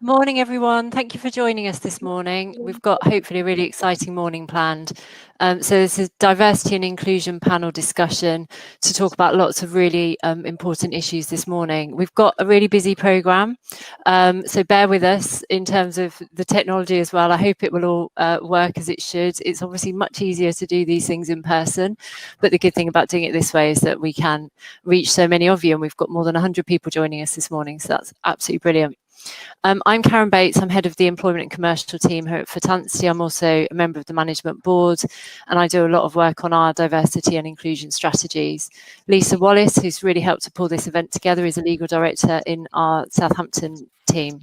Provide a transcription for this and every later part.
Morning, everyone. Thank you for joining us this morning. We've got hopefully a really exciting morning planned. So this is diversity and inclusion panel discussion to talk about lots of really important issues this morning. We've got a really busy programme, so bear with us in terms of the technology as well. I hope it will all work as it should. It's obviously much easier to do these things in person, but the good thing about doing it this way is that we can reach so many of you, and we've got more than 100 people joining us this morning, so that's absolutely brilliant. I'm Karen Bates. I'm head of the employment and commercial team here at Fatansi. I'm also a member of the management board, and I do a lot of work on our diversity and inclusion strategies. Lisa Wallace, who's really helped to pull this event together, is a legal director in our Southampton team.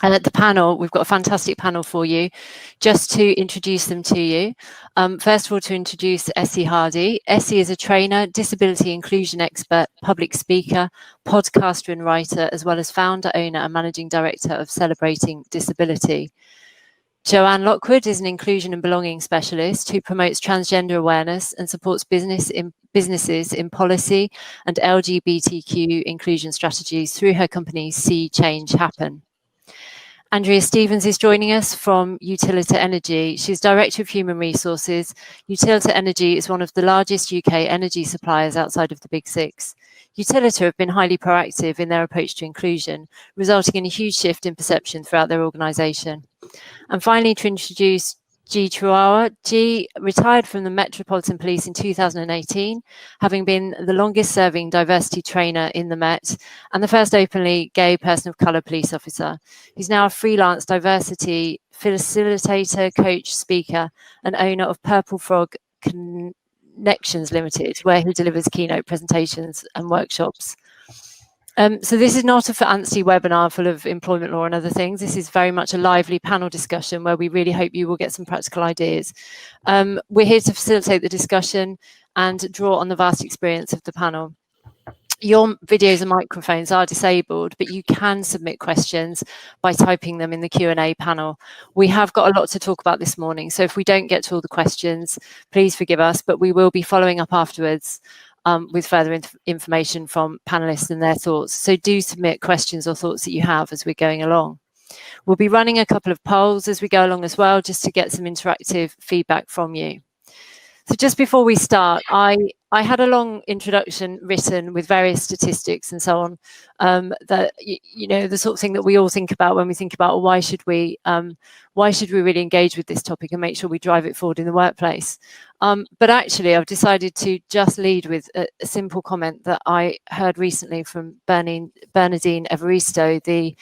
And at the panel, we've got a fantastic panel for you. Just to introduce them to you, first of all, to introduce Essie Hardy. Essie is a trainer, disability inclusion expert, public speaker, podcaster and writer, as well as founder, owner and managing director of Celebrating Disability. Joanne Lockwood is an inclusion and belonging specialist who promotes transgender awareness and supports businesses in policy and LGBTQ inclusion strategies through her company See Change Happen. Andrea Stevens is joining us from Utilita Energy. She's Director of Human Resources. Utilita Energy is one of the largest UK energy suppliers outside of the Big Six. Utilita have been highly proactive in their approach to inclusion, resulting in a huge shift in perception throughout their organisation. And finally, to introduce G. Truawa. G retired from the Metropolitan Police in 2018, having been the longest serving diversity trainer in the Met and the first openly gay person of colour police officer. He's now a freelance diversity facilitator, coach, speaker and owner of Purple Frog Connections Limited, where he delivers keynote presentations and workshops. So this is not a fancy webinar full of employment law and other things. This is very much a lively panel discussion where we really hope you will get some practical ideas. We're here to facilitate the discussion and draw on the vast experience of the panel. Your videos and microphones are disabled, but you can submit questions by typing them in the Q&A panel. We have got a lot to talk about this morning, so if we don't get to all the questions, please forgive us, but we will be following up afterwards with further information from panelists and their thoughts. So do submit questions or thoughts that you have as we're going along. We'll be running a couple of polls as we go along as well, just to get some interactive feedback from you. So just before we start, I had a long introduction written with various statistics and so on, that, you know, the sort of thing that we all think about when we think about, well, why should we really engage with this topic and make sure we drive it forward in the workplace? But actually, I've decided to just lead with a simple comment that I heard recently from Bernardine Evaristo, the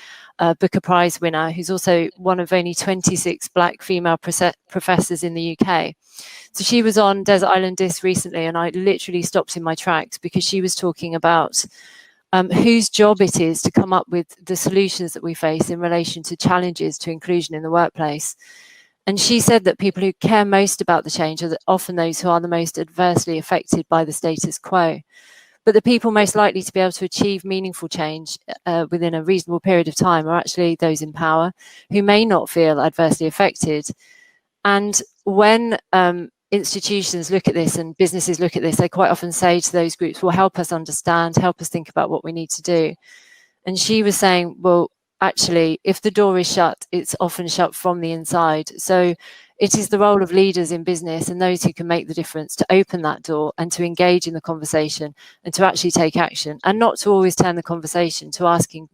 Booker Prize winner, who's also one of only 26 Black female professors in the UK. So she was on Desert Island Disc recently, and I literally stopped in my tracks because she was talking about whose job it is to come up with the solutions that we face in relation to challenges to inclusion in the workplace. And she said that people who care most about the change are often those who are the most adversely affected by the status quo. But the people most likely to be able to achieve meaningful change within a reasonable period of time are actually those in power who may not feel adversely affected. And when institutions look at this and businesses look at this, they quite often say to those groups, well, help us understand, help us think about what we need to do. And she was saying, well, actually, if the door is shut, it's often shut from the inside. So it is the role of leaders in business and those who can make the difference to open that door and to engage in the conversation and to actually take action, and not to always turn the conversation to asking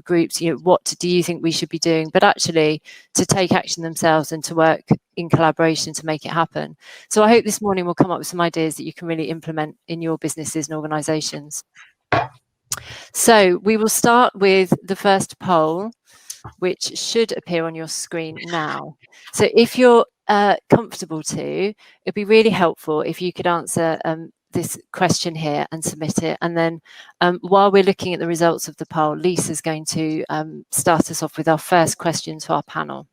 groups, you know, what do you think we should be doing, but actually to take action themselves and to work in collaboration to make it happen. So I hope this morning we'll come up with some ideas that you can really implement in your businesses and organisations. So we will start with the first poll, which should appear on your screen now. So if you're comfortable to, it'd be really helpful if you could answer this question here and submit it. And then while we're looking at the results of the poll, Lisa's going to start us off with our first question to our panel.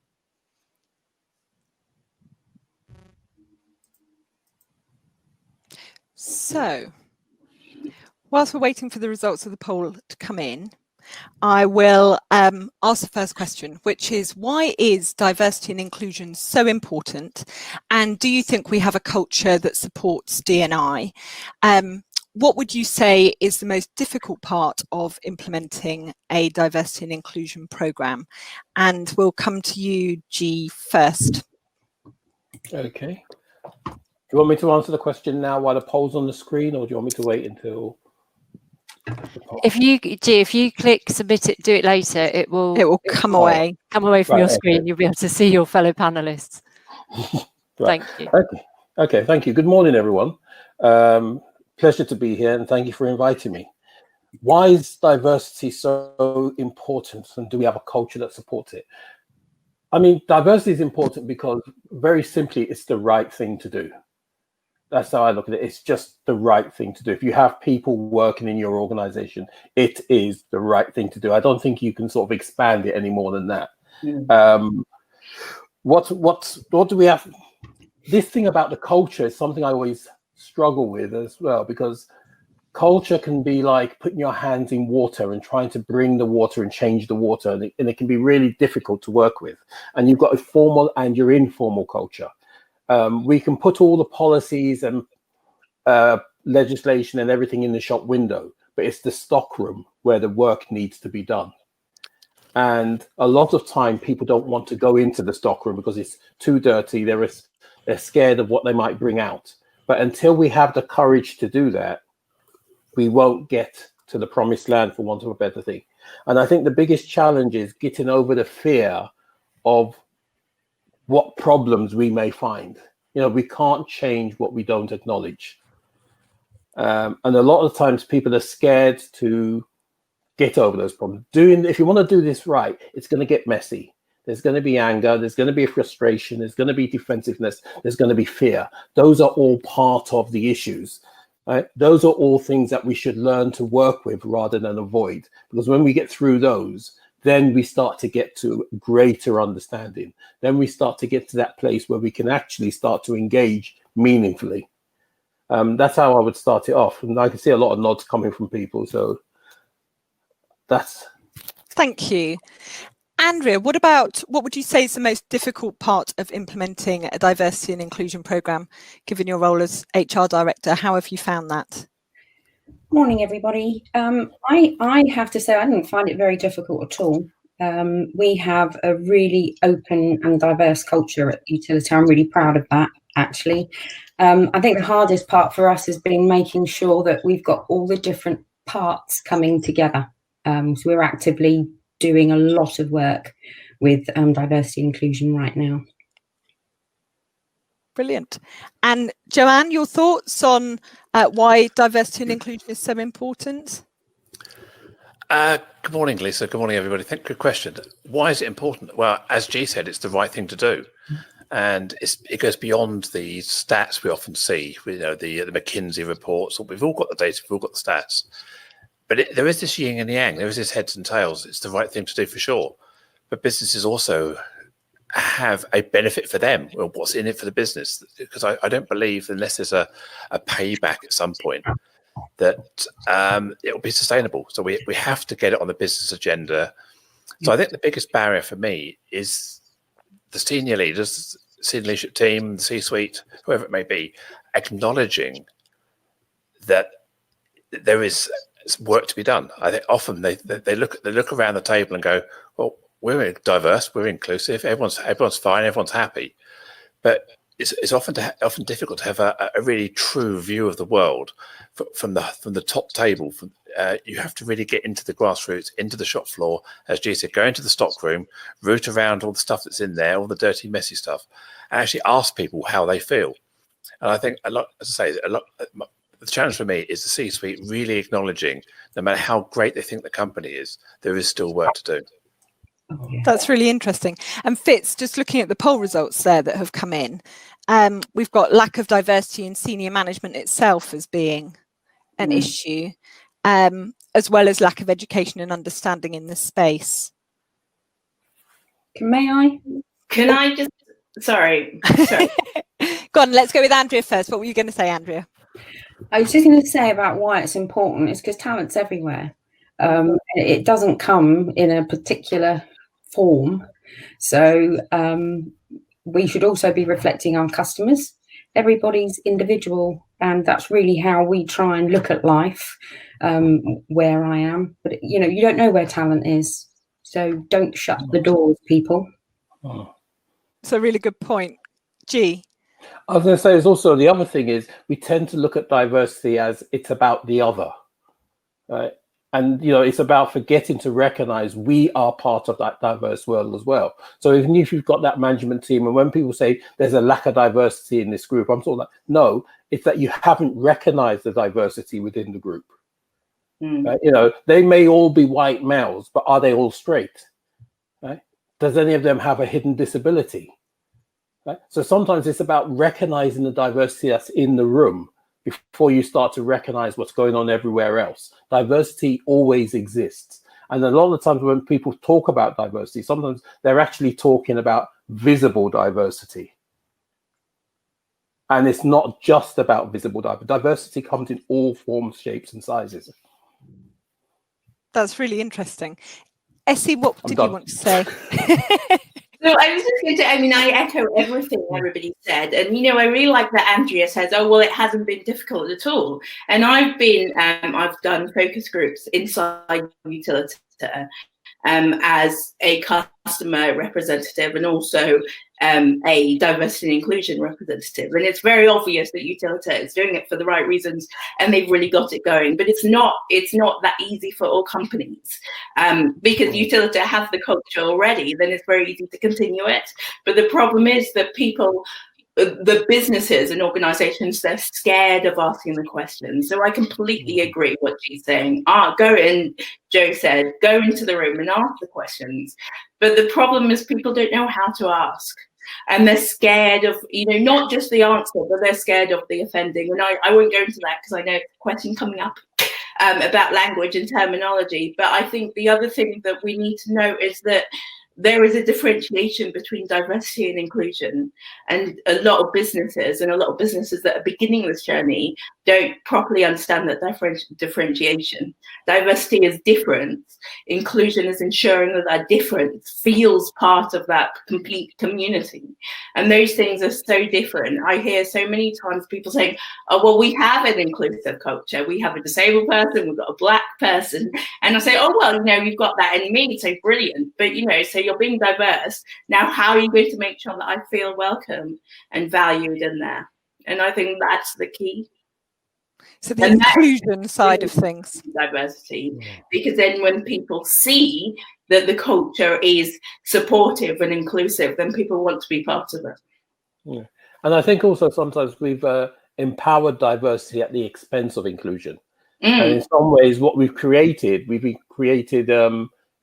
So, whilst we're waiting for the results of the poll to come in, I will ask the first question, which is, why is diversity and inclusion so important? And do you think we have a culture that supports D&I? what would you say is the most difficult part of implementing a diversity and inclusion programme? And we'll come to you, G, first. Okay. Do you want me to answer the question now while the poll's on the screen, or do you want me to wait until? If you click submit it, do it later, it will come away from your screen. You'll be able to see your fellow panelists. Right. Thank you. Okay, thank you. Good morning, everyone. Pleasure to be here, and thank you for inviting me. Why is diversity so important, and do we have a culture that supports it? I mean, diversity is important because, very simply, it's the right thing to do. That's how I look at it. It's just the right thing to do. If you have people working in your organization, it is the right thing to do. I don't think you can sort of expand it any more than that. What do we have? This thing about the culture is something I always struggle with as well, because culture can be like putting your hands in water and trying to bring the water and change the water, and it can be really difficult to work with. And you've got a formal and your informal culture. We can put all the policies and legislation and everything in the shop window, but it's the stockroom where the work needs to be done. And a lot of time people don't want to go into the stockroom because it's too dirty. They're scared of what they might bring out. But until we have the courage to do that, we won't get to the promised land, for want of a better thing. And I think the biggest challenge is getting over the fear of what problems we may find. We can't change what we don't acknowledge. And a lot of times people are scared to get over those problems. If you want to do this right, it's going to get messy. There's going to be anger, there's going to be frustration, there's going to be defensiveness, there's going to be fear. Those are all part of the issues. Right? Those are all things that we should learn to work with rather than avoid. Because when we get through those, then we start to get to greater understanding. Then we start to get to that place where we can actually start to engage meaningfully. That's how I would start it off. And I can see a lot of nods coming from people. So that's. Thank you. Andrea, what would you say is the most difficult part of implementing a diversity and inclusion programme, given your role as HR director? How have you found that? Morning, everybody. I have to say I didn't find it very difficult at all. We have a really open and diverse culture at Utilita. I'm really proud of that, actually. I think the hardest part for us has been making sure that we've got all the different parts coming together. So we're actively doing a lot of work with diversity and inclusion right now. Brilliant. And Joanne, your thoughts on why diversity and inclusion is so important? Good morning, Lisa. Good morning, everybody. Good question. Why is it important? Well, as G said, it's the right thing to do. And it goes beyond the stats we often see, the McKinsey reports. We've all got the data, we've all got the stats. But there is this yin and yang, there is this heads and tails. It's the right thing to do for sure. But businesses also have a benefit for them. Well, what's in it for the business? Because I don't believe, unless there's a payback at some point, that it will be sustainable. So we have to get it on the business agenda. So I think the biggest barrier for me is the senior leaders, senior leadership team, the C-suite, whoever it may be, acknowledging that there is work to be done. I think often they look around the table and go, well, we're diverse, we're inclusive, everyone's fine, everyone's happy, but it's often difficult to have a really true view of the world from the top table. You have to really get into the grassroots, into the shop floor, as G said, go into the stock room, root around all the stuff that's in there, all the dirty, messy stuff, and actually ask people how they feel. And I think the challenge for me is the C-suite really acknowledging, no matter how great they think the company is, there is still work to do. That's really interesting. And Fitz, just looking at the poll results there that have come in, we've got lack of diversity in senior management itself as being an issue, as well as lack of education and understanding in this space. May I? Can I just, sorry. Go on, let's go with Andrea first. What were you going to say, Andrea? I was just going to say about why it's important is because talent's everywhere. It doesn't come in a particular form. So we should also be reflecting on customers everybody's individual, and that's really how we try and look at life, where I am. But you know, you don't know where talent is, so don't shut the doors, people. It's a really good point. G. I was going to say, there's also the other thing is we tend to look at diversity as it's about the other, right? And, you know, it's about forgetting to recognize we are part of that diverse world as well. So even if you've got that management team, and when people say there's a lack of diversity in this group, I'm sort of like, no, it's that you haven't recognized the diversity within the group. Right? You know, they may all be white males, but are they all straight? Right? Does any of them have a hidden disability? Right? So sometimes it's about recognizing the diversity that's in the room before you start to recognize what's going on everywhere else. Diversity always exists. And a lot of the times when people talk about diversity, sometimes they're actually talking about visible diversity. And it's not just about visible diversity. Diversity comes in all forms, shapes, and sizes. That's really interesting. Essie, what did you want to say? So I was just going to, I mean, I echo everything everybody said. And, you know, I really like that Andrea says, oh, well, it hasn't been difficult at all. And I've done focus groups inside Utilita as a customer representative and also a diversity and inclusion representative. And it's very obvious that Utilita is doing it for the right reasons and they've really got it going. But it's not that easy for all companies because Utilita has the culture already, then it's very easy to continue it. But the problem is that people, the businesses and organizations, they're scared of asking the questions. So I completely agree what she's saying. Joe said, go into the room and ask the questions. But the problem is people don't know how to ask. And they're scared of, you know, not just the answer, but they're scared of the offending. And I won't go into that because I know a question coming up about language and terminology. But I think the other thing that we need to know is that there is a differentiation between diversity and inclusion. And a lot of businesses that are beginning this journey don't properly understand that differentiation. Diversity is difference. Inclusion is ensuring that that difference feels part of that complete community. And those things are so different. I hear so many times people saying, oh, well, we have an inclusive culture. We have a disabled person, we've got a Black person. And I say, oh, well, you know, you've got that in me, so brilliant. But, you know, so you're being diverse. Now, how are you going to make sure that I feel welcome and valued in there? And I think that's the key. So the inclusion side of things. Diversity, because then when people see that the culture is supportive and inclusive, then people want to be part of it. Yeah. And I think also sometimes we've empowered diversity at the expense of inclusion. And in some ways, what we've created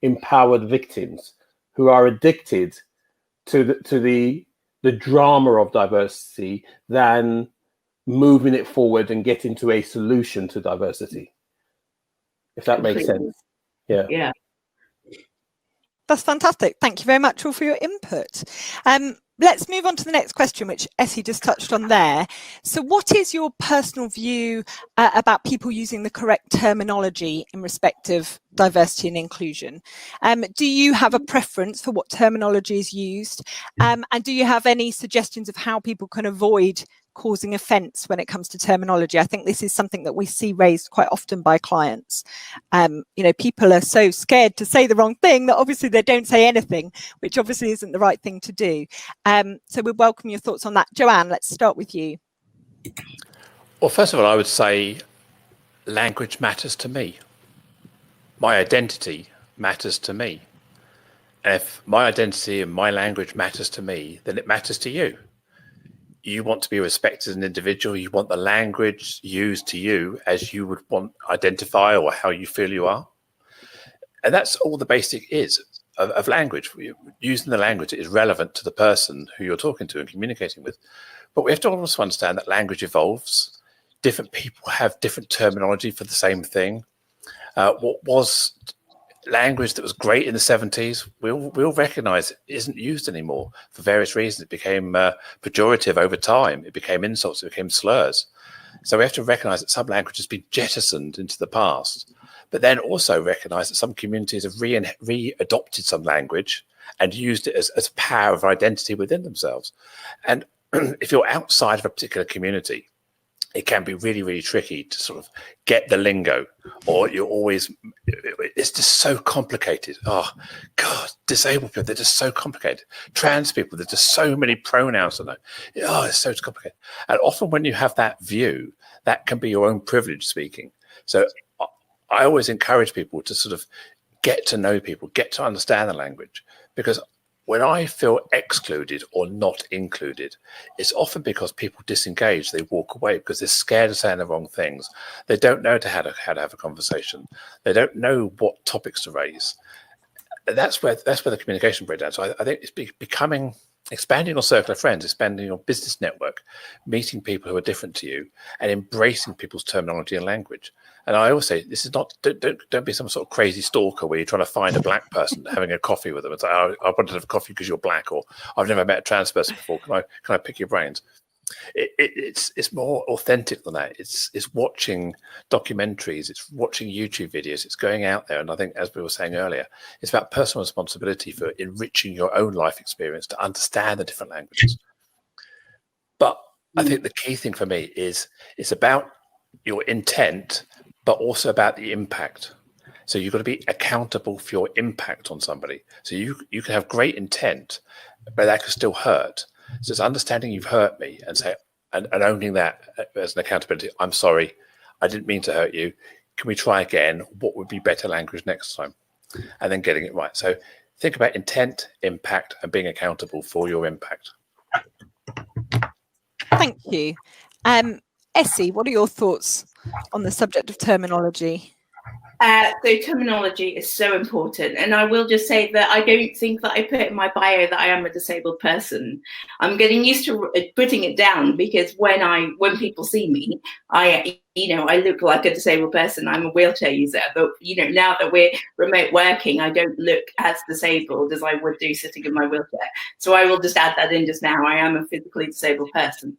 empowered victims who are addicted to the drama of diversity than moving it forward and getting to a solution to diversity, if that makes sense. Yeah. That's fantastic. Thank you very much all for your input. Let's move on to the next question, which Essie just touched on there. So what is your personal view about people using the correct terminology in respect of diversity and inclusion? Do you have a preference for what terminology is used? And do you have any suggestions of how people can avoid causing offence when it comes to terminology? I think this is something that we see raised quite often by clients. You know, people are so scared to say the wrong thing that obviously they don't say anything, which obviously isn't the right thing to do. So we welcome your thoughts on that. Joanne, let's start with you. Well, first of all, I would say language matters to me. My identity matters to me. And if my identity and my language matters to me, then it matters to you. You want to be respected as an individual. You want the language used to you as you would want to identify or how you feel you are. And that's all the basic is of language. Using the language is relevant to the person who you're talking to and communicating with. But we have to also understand that language evolves. Different people have different terminology for the same thing. What was language that was great in the 70s, we all recognize it isn't used anymore for various reasons. It became pejorative over time. It became insults. It became slurs. So we have to recognize that some language has been jettisoned into the past, but then also recognize that some communities have re-adopted some language and used it as a power of identity within themselves. And if you're outside of a particular community, it can be really, really tricky to sort of get the lingo, or it's just so complicated. Oh, God, disabled people, they're just so complicated. Trans people, there's just so many pronouns to know. Oh, it's so complicated. And often when you have that view, that can be your own privilege speaking. So I always encourage people to sort of get to know people, get to understand the language, because when I feel excluded or not included, it's often because people disengage, they walk away because they're scared of saying the wrong things. They don't know how to have a conversation. They don't know what topics to raise. That's where the communication breaks down. So I think it's expanding your circle of friends, expanding your business network, meeting people who are different to you, and embracing people's terminology and language. And I always say, this is not, don't be some sort of crazy stalker where you're trying to find a black person having a coffee with them and say, oh, I wanted to have coffee because you're black, or I've never met a trans person before. Can I pick your brains? It's more authentic than that. It's watching documentaries, it's watching YouTube videos, it's going out there. And I think, as we were saying earlier, it's about personal responsibility for enriching your own life experience to understand the different languages. But I think the key thing for me is it's about your intent, but also about the impact. So you've got to be accountable for your impact on somebody. So you can have great intent, but that can still hurt. So it's understanding you've hurt me and owning that as an accountability. I'm sorry, I didn't mean to hurt you. Can we try again? What would be better language next time? And then getting it right. So think about intent, impact, and being accountable for your impact. Thank you. Essie, what are your thoughts on the subject of terminology? So terminology is so important. And I will just say that I don't think that I put in my bio that I am a disabled person. I'm getting used to putting it down, because when people see me, I look like a disabled person. I'm a wheelchair user, but now that we're remote working, I don't look as disabled as I would do sitting in my wheelchair. So I will just add that in just now. I am a physically disabled person.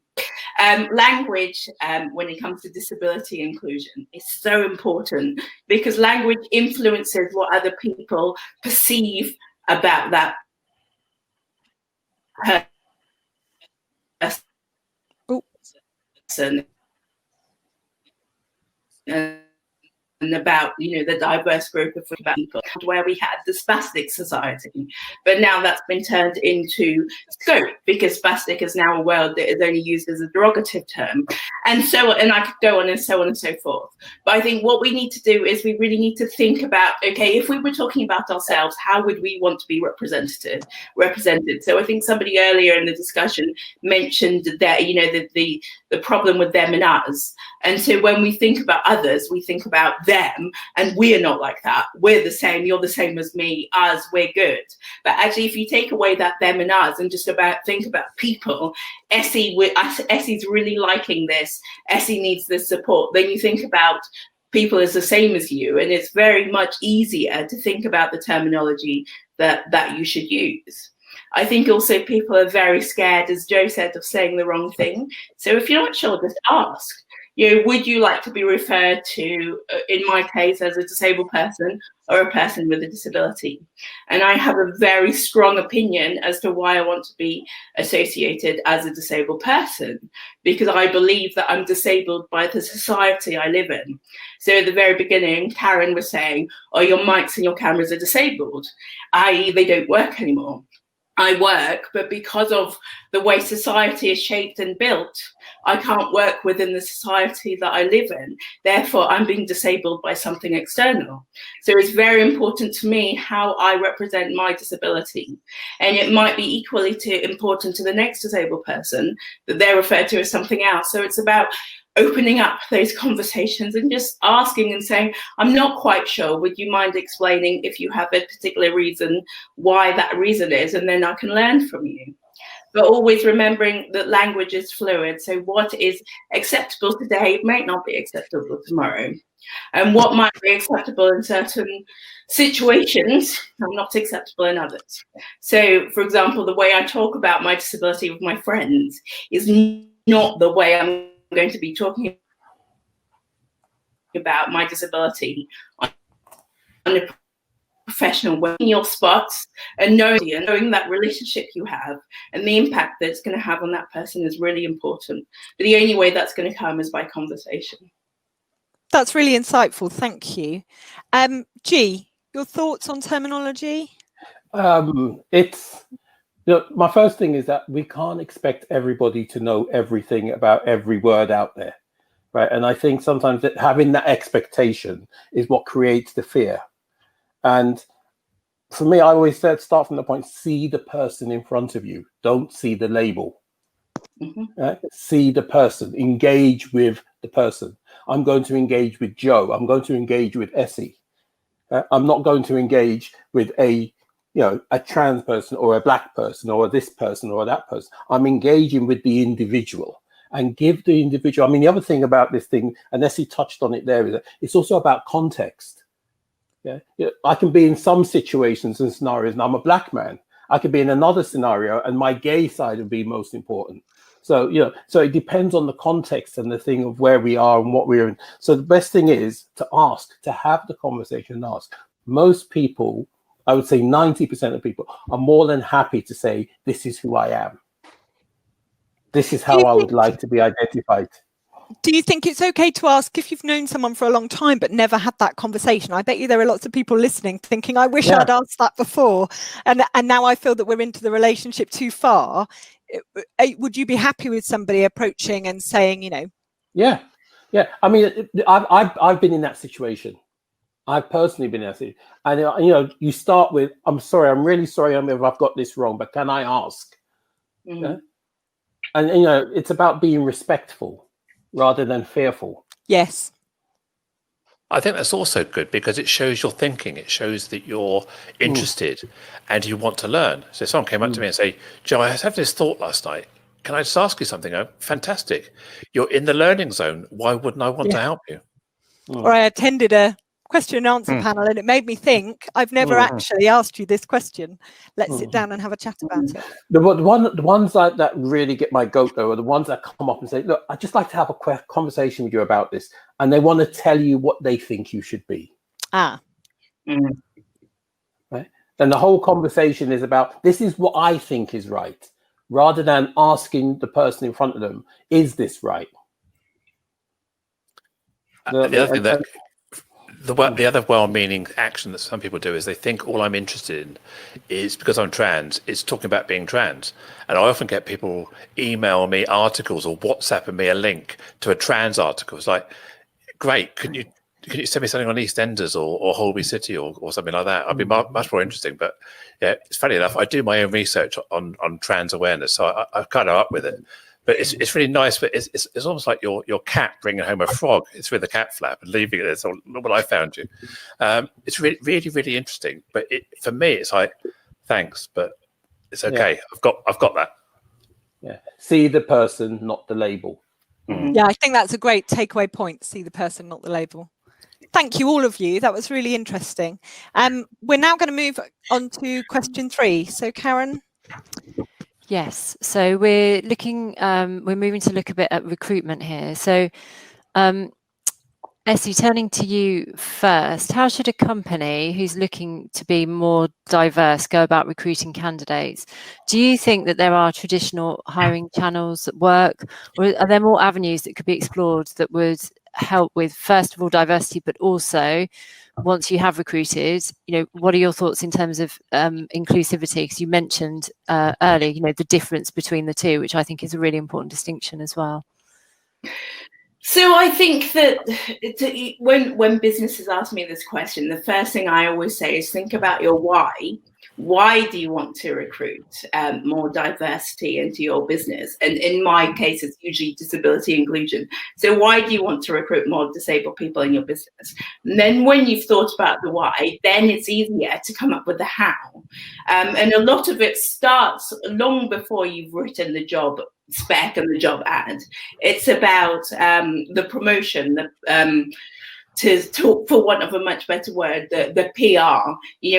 Language, when it comes to disability inclusion, is so important, because language influences what other people perceive about that person. And about the diverse group of people, where we had the Spastic Society, but now that's been turned into scope, because spastic is now a word that is only used as a derogative term, and I could go on and so on and so forth. But I think what we need to do is we really need to think about, okay, if we were talking about ourselves, how would we want to be represented? So I think somebody earlier in the discussion mentioned that the problem with them and us, and so when we think about others, we think about them, and we're not like that. We're the same. You're the same as me. Us, we're good. But actually, if you take away that them and us and just think about people, Essie's really liking this. Essie needs this support. Then you think about people as the same as you, and it's very much easier to think about the terminology that you should use. I think also people are very scared, as Joe said, of saying the wrong thing. So if you're not sure, just ask. Would you like to be referred to, in my case, as a disabled person or a person with a disability? And I have a very strong opinion as to why I want to be associated as a disabled person, because I believe that I'm disabled by the society I live in. So at the very beginning, Karen was saying, oh, your mics and your cameras are disabled, i.e. they don't work anymore. I work, but because of the way society is shaped and built, I can't work within the society that I live in. Therefore, I'm being disabled by something external. So it's very important to me how I represent my disability. And it might be equally important to the next disabled person that they're referred to as something else. So it's about opening up those conversations and just asking and saying, I'm not quite sure, would you mind explaining if you have a particular reason why that reason is, and then I can learn from you. But always remembering that language is fluid. So what is acceptable today might not be acceptable tomorrow. And what might be acceptable in certain situations are not acceptable in others. So, for example, the way I talk about my disability with my friends is not the way I'm going to be talking about my disability on a professional, working your spots, and knowing that relationship you have and the impact that it's going to have on that person is really important. But the only way that's going to come is by conversation. That's really insightful. Thank you. G, your thoughts on terminology? It's, my first thing is that we can't expect everybody to know everything about every word out there, right? And I think sometimes that having that expectation is what creates the fear. And for me, I always said, start from the point, see the person in front of you. Don't see the label. See the person, engage with the person. I'm going to engage with Joe. I'm going to engage with Essie. I'm not going to engage with a trans person or a black person or this person or that person. I'm engaging with the individual and give the individual. I mean, the other thing about this thing, and Essie touched on it there, is that it's also about context. Yeah, I can be in some situations and scenarios, and I'm a black man. I could be in another scenario, and my gay side would be most important. So, so it depends on the context and the thing of where we are and what we're in. So the best thing is to ask, to have the conversation and ask. Most people, I would say 90% of people, are more than happy to say, this is who I am. This is how I would like to be identified. Do you think it's okay to ask if you've known someone for a long time but never had that conversation? I bet you there are lots of people listening thinking, I wish I'd asked that before. And now I feel that we're into the relationship too far. Would you be happy with somebody approaching and saying, Yeah. I mean, I've been in that situation. I've personally been in that situation. And, you start with, I'm sorry, I'm really sorry if I've got this wrong, but can I ask? Mm-hmm. Yeah? And, it's about being respectful rather than fearful. Yes. I think that's also good because it shows your thinking. It shows that you're interested and you want to learn. So if someone came up to me and say, Joe, I had this thought last night. Can I just ask you something? Oh, fantastic. You're in the learning zone. Why wouldn't I want to help you? Or I attended a question and answer panel and it made me think, I've never actually asked you this question. Let's sit down and have a chat about it. The ones that really get my goat, though, are the ones that come up and say, look, I'd just like to have a conversation with you about this. And they want to tell you what they think you should be. Right? And the whole conversation is about, this is what I think is right, rather than asking the person in front of them, is this right? The other well-meaning action that some people do is they think all I'm interested in is, because I'm trans, is talking about being trans. And I often get people email me articles or WhatsApp me a link to a trans article. It's like, great, can you send me something on EastEnders or Holby City or something like that? I'd be much more interesting. But yeah, it's funny enough, I do my own research on trans awareness, so I'm kind of up with it. But it's really nice, but it's almost like your cat bringing home a frog. It's with a cat flap and leaving it there. So look what I found you. It's really, really, really interesting. But for me, it's like, thanks, but it's okay. Yeah. I've got that. Yeah. See the person, not the label. Yeah, I think that's a great takeaway point. See the person, not the label. Thank you, all of you. That was really interesting. We're now going to move on to question 3. So, Karen. Yes, so we're moving to look a bit at recruitment here. So, Essie, turning to you first, how should a company who's looking to be more diverse go about recruiting candidates? Do you think that there are traditional hiring channels that work, or are there more avenues that could be explored that would help with, first of all, diversity, but also, once you have recruited, what are your thoughts in terms of inclusivity? Because you mentioned earlier, the difference between the two, which I think is a really important distinction as well. So I think that when businesses ask me this question, the first thing I always say is think about your why. Why do you want to recruit more diversity into your business? And in my case, it's usually disability inclusion. So why do you want to recruit more disabled people in your business? And then when you've thought about the why, then it's easier to come up with the how. And a lot of it starts long before you've written the job spec and the job ad. It's about the promotion, to talk, for want of a much better word, the PR,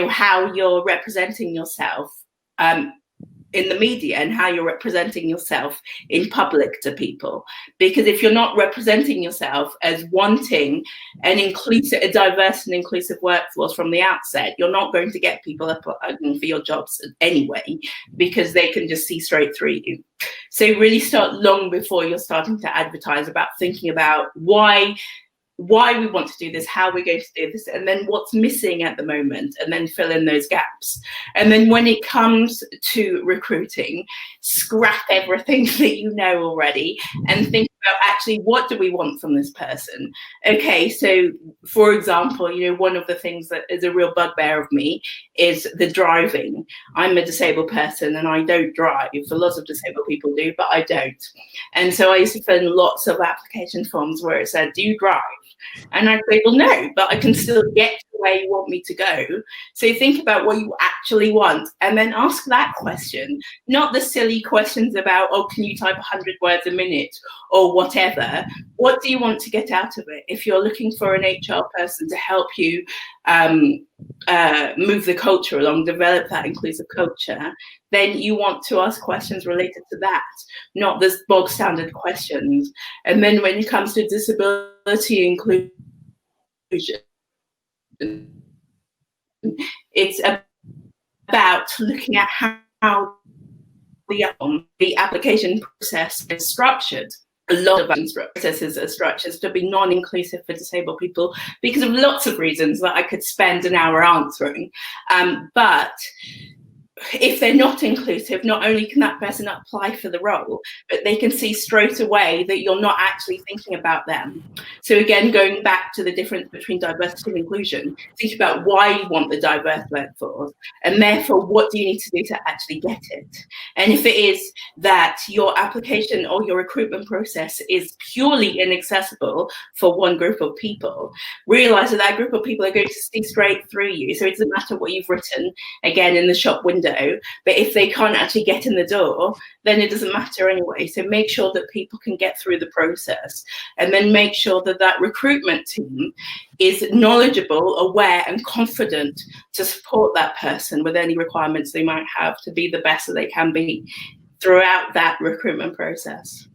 how you're representing yourself in the media and how you're representing yourself in public to people. Because if you're not representing yourself as wanting a diverse and inclusive workforce from the outset, you're not going to get people applying for your jobs anyway, because they can just see straight through you. So really start long before you're starting to advertise about thinking about why we want to do this, how we're going to do this, and then what's missing at the moment, and then fill in those gaps. And then when it comes to recruiting, scrap everything that you know already and think about actually what do we want from this person. Okay, so for example, one of the things that is a real bugbear of me is the driving. I'm a disabled person and I don't drive. A lot of disabled people do, but I don't. And so I used to fill in lots of application forms where it said, do you drive? And I'd say, well, no, but I can still get to where you want me to go. So think about what you actually want and then ask that question, not the silly questions about, oh, can you type 100 words a minute or whatever. What do you want to get out of it? If you're looking for an HR person to help you move the culture along, develop that inclusive culture, then you want to ask questions related to that, not the bog standard questions. And then when it comes to disability inclusion, it's about looking at how the application process is structured. A lot of processes are structured to be non-inclusive for disabled people because of lots of reasons that I could spend an hour answering. But if they're not inclusive, not only can that person apply for the role, but they can see straight away that you're not actually thinking about them. So again, going back to the difference between diversity and inclusion, think about why you want the diverse workforce, and therefore what do you need to do to actually get it. And if it is that your application or your recruitment process is purely inaccessible for one group of people, realize that that group of people are going to see straight through you. So it doesn't matter what you've written, again, in the shop window, but if they can't actually get in the door, then it doesn't matter anyway. So make sure that people can get through the process, and then make sure that that recruitment team is knowledgeable, aware and confident to support that person with any requirements they might have to be the best that they can be throughout that recruitment process.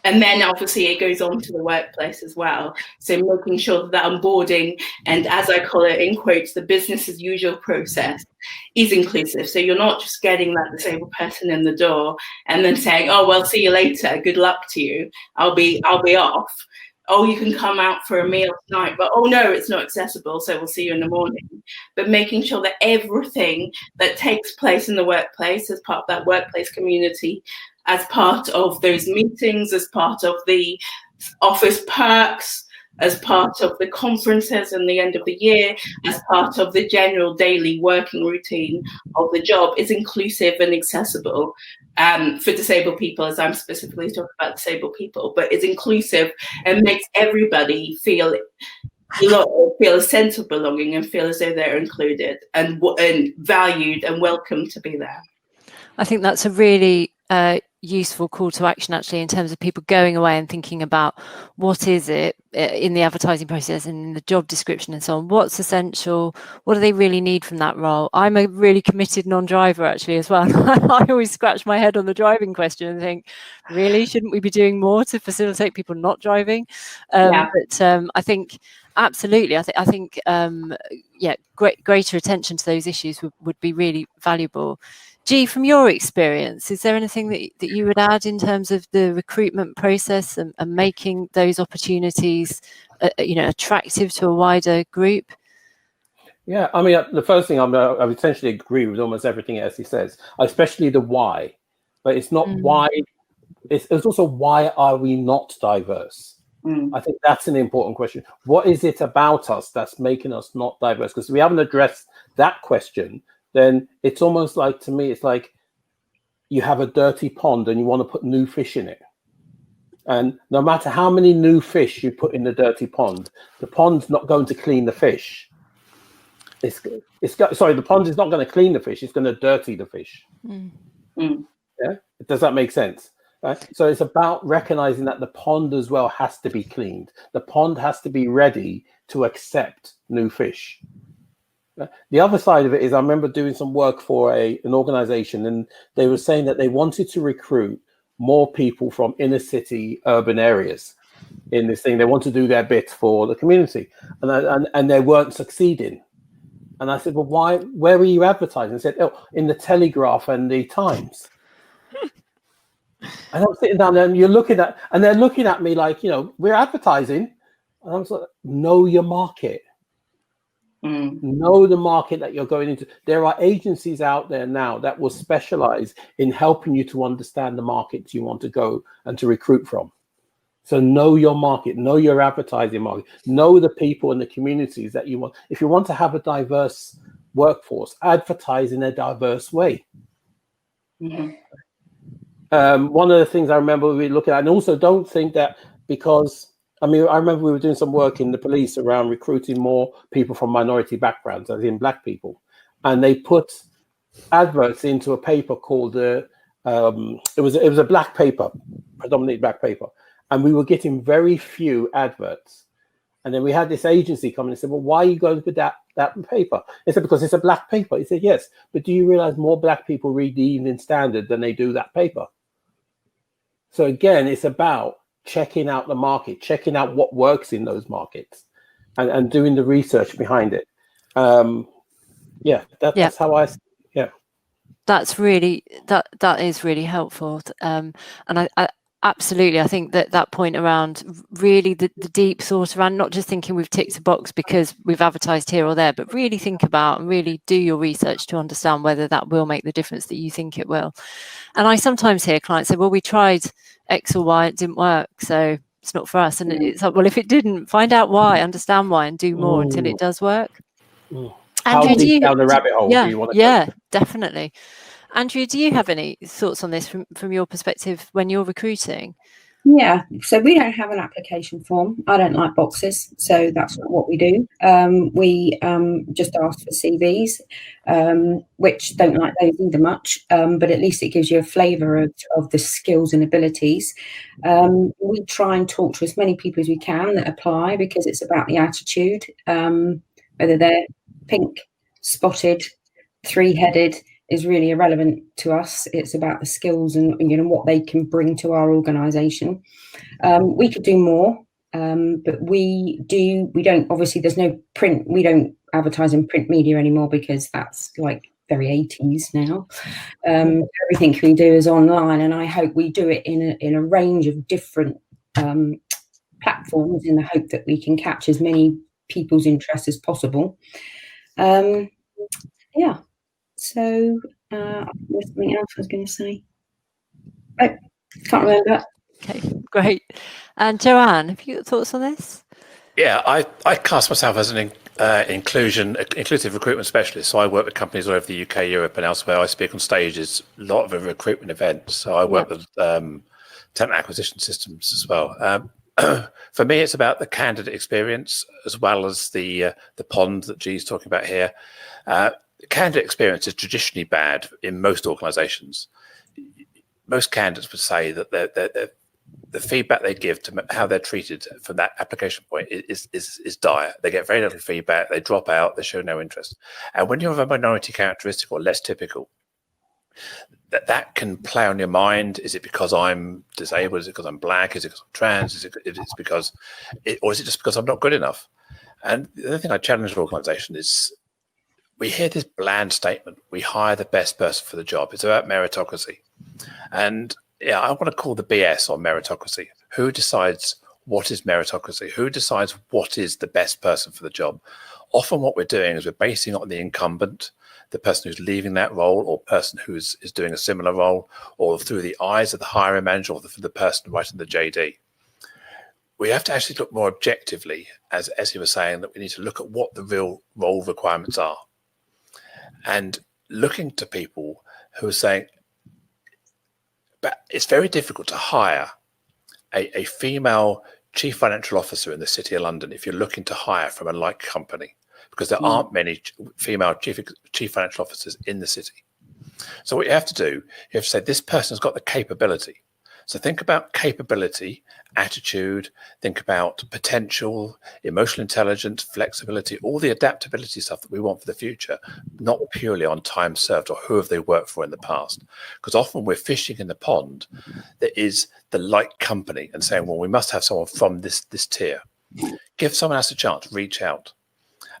And then obviously it goes on to the workplace as well. So making sure that onboarding, and as I call it in quotes, the business as usual process is inclusive. So you're not just getting that disabled person in the door and then saying, oh, well, see you later. Good luck to you. I'll be off. Oh, you can come out for a meal tonight, but oh no, it's not accessible, so we'll see you in the morning. But making sure that everything that takes place in the workplace as part of that workplace community, as part of those meetings, as part of the office perks, as part of the conferences and the end of the year, as part of the general daily working routine of the job, is inclusive and accessible for disabled people, as I'm specifically talking about disabled people, but is inclusive and makes everybody feel a sense of belonging and feel as though they're included and valued and welcome to be there. I think that's a really useful call to action, actually, in terms of people going away and thinking about what is it in the advertising process and in the job description and so on, what's essential, what do they really need from that role. I'm a really committed non-driver actually as well. I always scratch my head on the driving question and think, really, shouldn't we be doing more to facilitate people not driving? But I think absolutely, I think greater attention to those issues would be really valuable. G, from your experience, is there anything that you would add in terms of the recruitment process and making those opportunities, attractive to a wider group? Yeah, I mean, the first thing I would essentially agree with almost everything Essie says, especially the why. But it's not why. It's also why are we not diverse? I think that's an important question. What is it about us that's making us not diverse? Because we haven't addressed that question. Then it's almost like, to me, it's like you have a dirty pond and you want to put new fish in it. And no matter how many new fish you put in the dirty pond, the pond's not going to clean the fish. The pond is not going to clean the fish. It's going to dirty the fish. Yeah, does that make sense? Right? So it's about recognizing that the pond as well has to be cleaned. The pond has to be ready to accept new fish. The other side of it is I remember doing some work for an organization, and they were saying that they wanted to recruit more people from inner city urban areas in this thing. They want to do their bit for the community, and they weren't succeeding. And I said, well, why? Where were you advertising? They said, oh, in the Telegraph and the Times. And I'm sitting down there, and they're looking at me like, we're advertising. And I'm like, know your market. Know the market that you're going into. There are agencies out there now that will specialize in helping you to understand the markets you want to go and to recruit from. So know your market, know your advertising market, know the people and the communities that you want. If you want to have a diverse workforce, advertise in a diverse way. One of the things I remember we looking at, and also don't think that because, I remember we were doing some work in the police around recruiting more people from minority backgrounds, as in black people. And they put adverts into a paper called, it was a black paper, predominantly black paper. And we were getting very few adverts. And then we had this agency come in and said, well, why are you going with that paper? They said, because it's a black paper. He said, yes, but do you realize more black people read the Evening Standard than they do that paper? So again, it's about checking out the market, checking out what works in those markets and doing the research behind it. That's how I, That's really, that is really helpful. And I absolutely, I think that point around really the deep thought around not just thinking we've ticked a box because we've advertised here or there, but really think about and really do your research to understand whether that will make the difference that you think it will. And I sometimes hear clients say, well, we tried X or Y, it didn't work, so it's not for us. And it's like, well, if it didn't, find out why, understand why, and do more until it does work. How Andrew, deep down the rabbit hole do you want to go? Definitely. Andrea, do you have any thoughts on this from your perspective when you're recruiting? Yeah, so we don't have an application form. I don't like boxes, so that's not what we do. We just ask for CVs, which don't like those either much, but at least it gives you a flavour of the skills and abilities. We try and talk to as many people as we can that apply, because it's about the attitude, whether they're pink, spotted, three-headed, is really irrelevant to us. It's about the skills and what they can bring to our organisation. We could do more, but we don't, obviously there's no print, we don't advertise in print media anymore because that's like very 80s now. Everything we do is online, and I hope we do it in a range of different platforms in the hope that we can catch as many people's interests as possible. So there's something else I was going to say. Oh, can't remember. Okay, great. And Joanne, have you got thoughts on this? Yeah, I class myself as an inclusive recruitment specialist. So I work with companies all over the UK, Europe, and elsewhere. I speak on stages, a lot of recruitment events. So I work with talent acquisition systems as well. For me, it's about the candidate experience as well as the pond that G's talking about here. Candidate experience is traditionally bad in most organisations. Most candidates would say that the feedback they give to how they're treated from that application point is dire. They get very little feedback. They drop out. They show no interest. And when you have a minority characteristic or less typical, that can play on your mind. Is it because I'm disabled? Is it because I'm black? Is it because I'm trans? Is it because, or is it just because I'm not good enough? And the other thing I challenge an organisation is, we hear this bland statement, we hire the best person for the job. It's about meritocracy. And I want to call the BS on meritocracy. Who decides what is meritocracy? Who decides what is the best person for the job? Often what we're doing is we're basing it on the incumbent, the person who's leaving that role, or person who is doing a similar role, or through the eyes of the hiring manager, or the person writing the JD. We have to actually look more objectively, as he was saying, that we need to look at what the real role requirements are. And looking to people who are saying, but it's very difficult to hire a female chief financial officer in the City of London if you're looking to hire from a like company, because there aren't many female chief financial officers in the city. So what you have to do, you have to say, this person's got the capability. So think about capability, attitude, think about potential, emotional intelligence, flexibility, all the adaptability stuff that we want for the future, not purely on time served or who have they worked for in the past. Because often we're fishing in the pond that is the like company and saying, well, we must have someone from this tier. Give someone else a chance, reach out.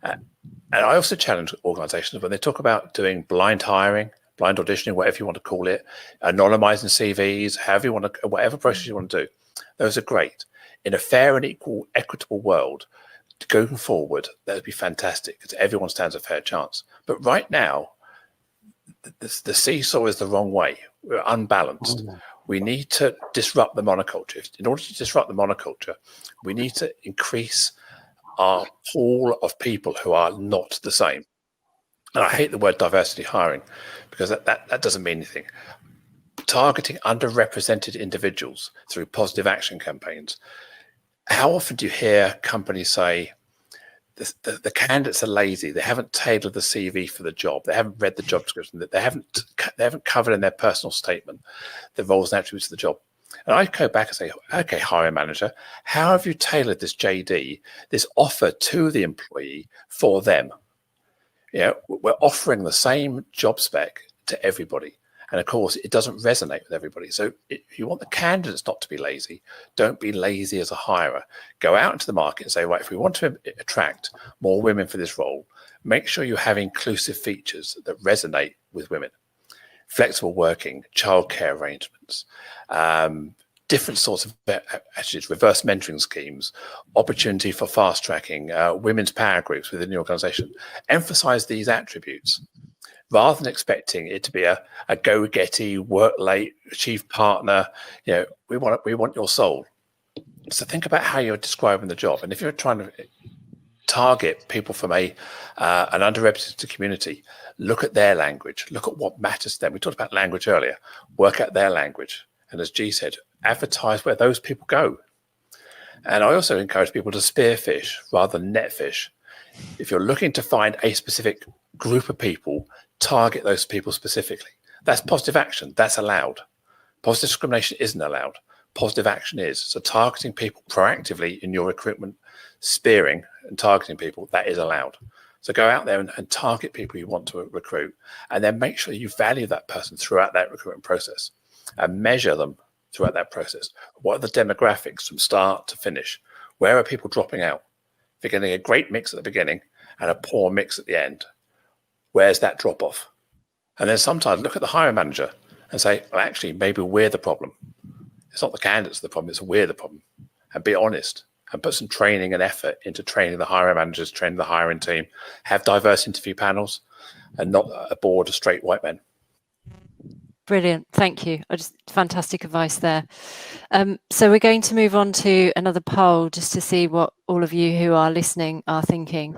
And I also challenge organizations when they talk about doing blind hiring, blind auditioning, whatever you want to call it, anonymizing CVs, however you want to, whatever process you want to do. Those are great. In a fair and equitable world, going forward, that would be fantastic because everyone stands a fair chance. But right now, the seesaw is the wrong way. We're unbalanced. We need to disrupt the monoculture. In order to disrupt the monoculture, we need to increase our pool of people who are not the same. And I hate the word diversity hiring because that doesn't mean anything. Targeting underrepresented individuals through positive action campaigns. How often do you hear companies say the candidates are lazy, they haven't tailored the CV for the job, they haven't read the job description, they haven't covered in their personal statement the roles and attributes of the job? And I go back and say, okay, hiring manager, how have you tailored this JD, this offer to the employee for them? We're offering the same job spec to everybody. And of course, it doesn't resonate with everybody. So if you want the candidates not to be lazy, don't be lazy as a hirer. Go out into the market and say, right, if we want to attract more women for this role, make sure you have inclusive features that resonate with women. Flexible working, childcare arrangements, different sorts of attitudes, reverse mentoring schemes, opportunity for fast tracking, women's power groups within the organization. Emphasize these attributes rather than expecting it to be a go-getty, work late, chief partner. We want your soul. So think about how you're describing the job. And if you're trying to target people from an underrepresented community, look at their language, look at what matters to them. We talked about language earlier. Work out their language. And as G said, advertise where those people go. And I also encourage people to spearfish rather than net fish. If you're looking to find a specific group of people, target those people specifically. That's positive action. That's allowed. Positive discrimination isn't allowed. Positive action is. So targeting people proactively in your recruitment, spearing and targeting people, that is allowed. So go out there and target people you want to recruit, and then make sure you value that person throughout that recruitment process and measure them throughout that process. What are the demographics from start to finish? Where are people dropping out? If you're getting a great mix at the beginning and a poor mix at the end, where's that drop off? And then sometimes look at the hiring manager and say, well, actually, maybe we're the problem. It's not the candidates the problem, it's we're the problem. And be honest and put some training and effort into training the hiring managers, training the hiring team, have diverse interview panels and not a board of straight white men. Brilliant. Thank you. Fantastic advice there. So we're going to move on to another poll just to see what all of you who are listening are thinking.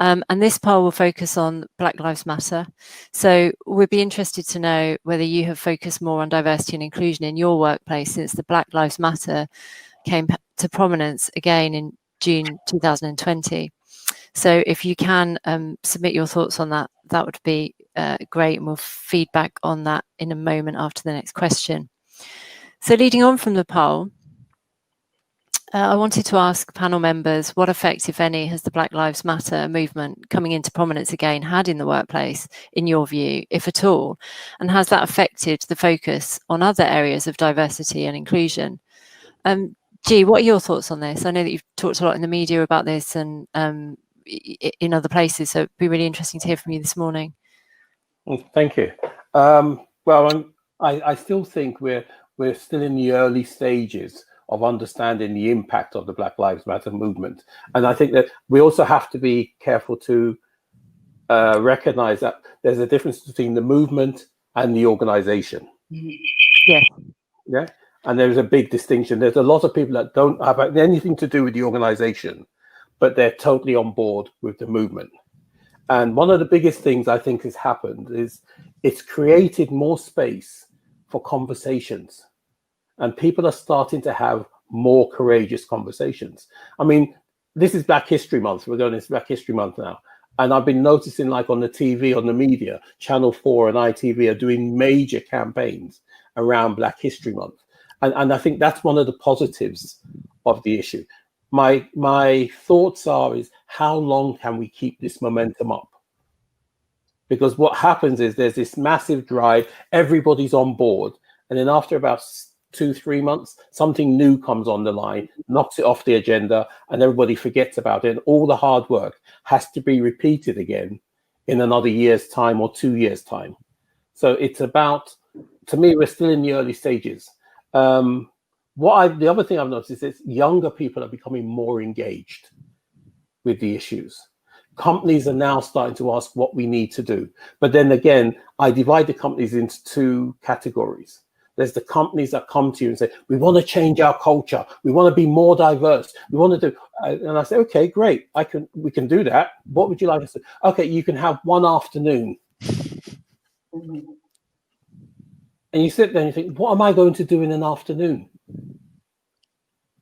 And this poll will focus on Black Lives Matter. So we'd be interested to know whether you have focused more on diversity and inclusion in your workplace since the Black Lives Matter came to prominence again in June 2020. So if you can submit your thoughts on that, that would be great, and we'll feedback on that in a moment after the next question. So leading on from the poll, I wanted to ask panel members what effect, if any, has the Black Lives Matter movement coming into prominence again had in the workplace, in your view, if at all? And has that affected the focus on other areas of diversity and inclusion? G, what are your thoughts on this? I know that you've talked a lot in the media about this and in other places, so it'd be really interesting to hear from you this morning. Thank you. Well, I still think we're still in the early stages of understanding the impact of the Black Lives Matter movement. And I think that we also have to be careful to recognize that there's a difference between the movement and the organization. Yeah. And there's a big distinction. There's a lot of people that don't have anything to do with the organization, but they're totally on board with the movement. And one of the biggest things I think has happened is it's created more space for conversations. And people are starting to have more courageous conversations. I mean, this is Black History Month. We're going into Black History Month now. And I've been noticing, like on the TV, on the media, Channel 4 and ITV are doing major campaigns around Black History Month. And I think that's one of the positives of the issue. My thoughts is how long can we keep this momentum up? Because what happens is there's this massive drive, everybody's on board, and then after about 2-3 months, something new comes on the line, knocks it off the agenda, and everybody forgets about it. And all the hard work has to be repeated again in another year's time or 2 years' time. So it's about, to me, we're still in the early stages. The other thing I've noticed is younger people are becoming more engaged with the issues. Companies are now starting to ask what we need to do. But then again, I divide the companies into 2 categories. There's the companies that come to you and say, we want to change our culture. We want to be more diverse. We want to do, and I say, okay, great. We can do that. What would you like us to do? Okay, you can have one afternoon. And you sit there and you think, what am I going to do in an afternoon?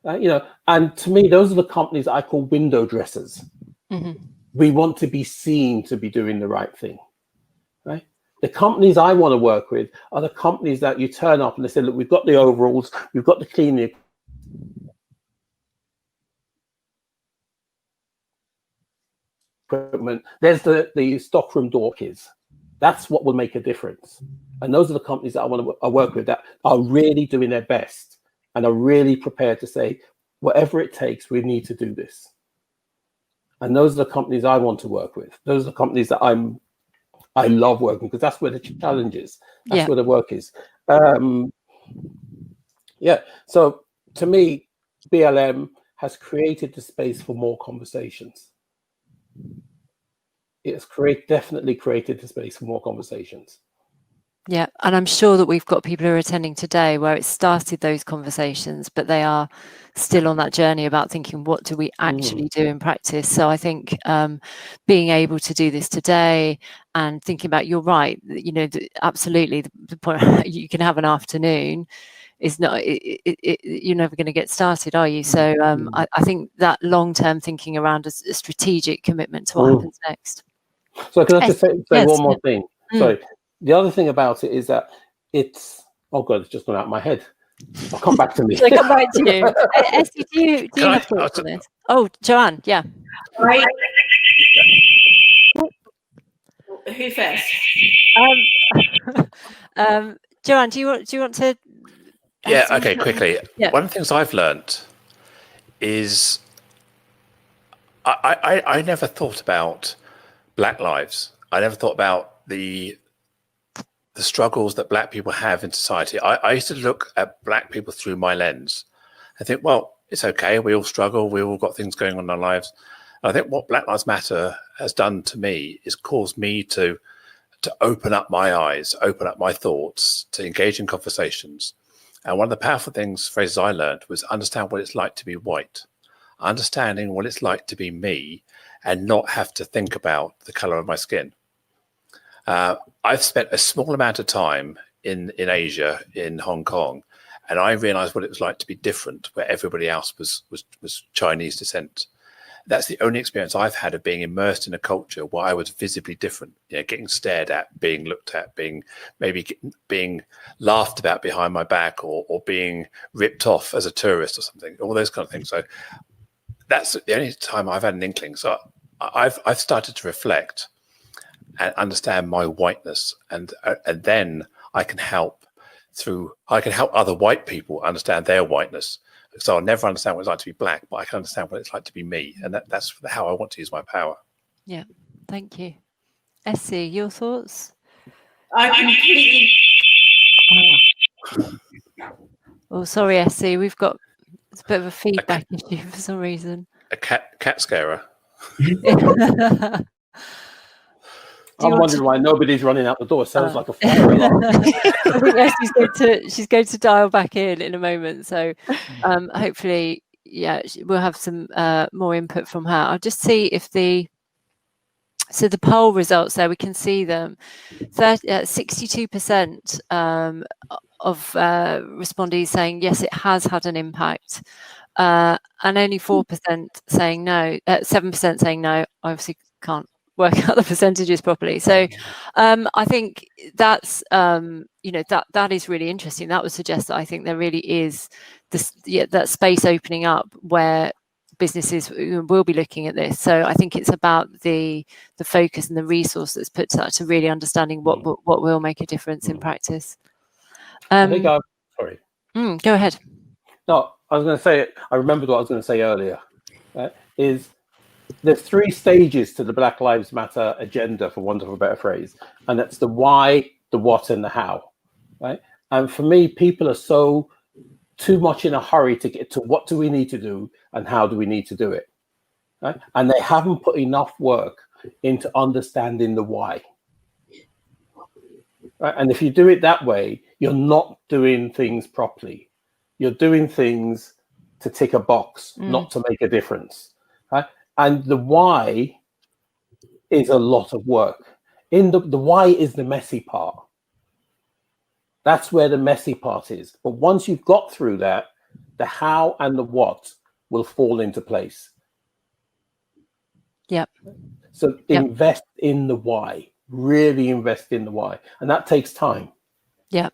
And to me, those are the companies I call window dressers. Mm-hmm. We want to be seen to be doing the right thing, right? The companies I want to work with are the companies that you turn up and they say, look, we've got the overalls, we've got the cleaning equipment. There's the stockroom door keys. That's what will make a difference. And those are the companies that I want to work with that are really doing their best and are really prepared to say, whatever it takes, we need to do this. And those are the companies I want to work with. Those are the companies that I love working, because that's where the challenge is. That's where the work is. So to me, BLM has created the space for more conversations. It's definitely created the space for more conversations. Yeah, and I'm sure that we've got people who are attending today where it started those conversations, but they are still on that journey about thinking, what do we actually do in practice? So I think being able to do this today and thinking about, you're right, absolutely, the point, you can have an afternoon is not, you're never going to get started, are you? So I think that long-term thinking around a strategic commitment to what happens next. So can I just say one more thing? Sorry. The other thing about it is that it's, oh God, it's just gone out of my head. I'll come back to me. Shall I come back to you? Essie, do you have thoughts on this? Oh, Joanne, yeah. Right. Who first? Joanne, do you want to? Yeah. Okay. Quickly. Yeah. One of the things I've learned is I never thought about Black lives. I never thought about the struggles that Black people have in society. I used to look at Black people through my lens and think, well, it's okay. We all struggle. We all got things going on in our lives. And I think what Black Lives Matter has done to me is caused me to open up my eyes, open up my thoughts, to engage in conversations. And one of the powerful phrases I learned was understand what it's like to be white, understanding what it's like to be me and not have to think about the color of my skin. I've spent a small amount of time in Asia, in Hong Kong, and I realized what it was like to be different, where everybody else was Chinese descent. That's the only experience I've had of being immersed in a culture where I was visibly different, getting stared at, being looked at, being laughed about behind my back, or being ripped off as a tourist or something, all those kind of things. So that's the only time I've had an inkling. So I've started to reflect and understand my whiteness, and then I can help other white people understand their whiteness. So I'll never understand what it's like to be Black, but I can understand what it's like to be me, and that's how I want to use my power. Yeah, thank you. Essie, your thoughts? I completely. Oh, sorry, Essie, we've got a bit of a feedback issue for some reason. A cat scarer. I'm wondering why nobody's running out the door. It sounds like a fire alarm. I think she's going to dial back in a moment. So hopefully, we'll have some more input from her. I'll just see if the poll results there, we can see them. 62% of respondees saying yes, it has had an impact, and only 4% saying no. 7% saying no. Obviously, can't work out the percentages properly. So I think that's that is really interesting. That would suggest that I think there really is this that space opening up where businesses will be looking at this. So I think it's about the focus and the resource that's put to that, to really understanding what will make a difference in practice. I think sorry. Go ahead. No, I was going to say, I remembered what I was going to say earlier, is there's 3 stages to the Black Lives Matter agenda, for want of a better phrase. And that's the why, the what, and the how, right? And for me, people are so too much in a hurry to get to what do we need to do and how do we need to do it, right? And they haven't put enough work into understanding the why. Right? And if you do it that way, you're not doing things properly. You're doing things to tick a box, not to make a difference. Right? And the why is a lot of work. The why is the messy part. That's where the messy part is. But once you've got through that, the how and the what will fall into place. Yep. So invest in the why. Really invest in the why. And that takes time. Yeah.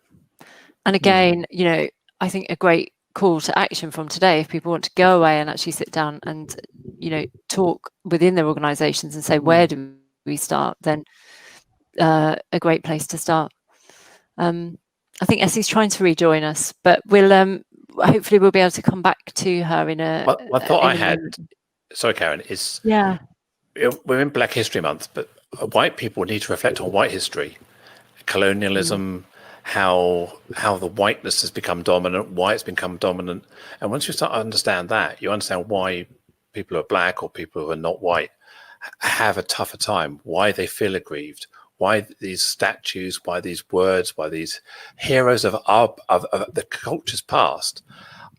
And again, I think a great call to action from today, if people want to go away and actually sit down and, talk within their organizations and say, where do we start? Then a great place to start. I think Essie's trying to rejoin us, but hopefully we'll be able to come back to her in a. One thought I had, sorry, Karen, is we're in Black History Month, but white people need to reflect on white history, colonialism, how the whiteness has become dominant, why it's become dominant, and once you start to understand that, you understand why people who are black or people who are not white have a tougher time, why they feel aggrieved. Why these statues, why these words, why these heroes of the culture's past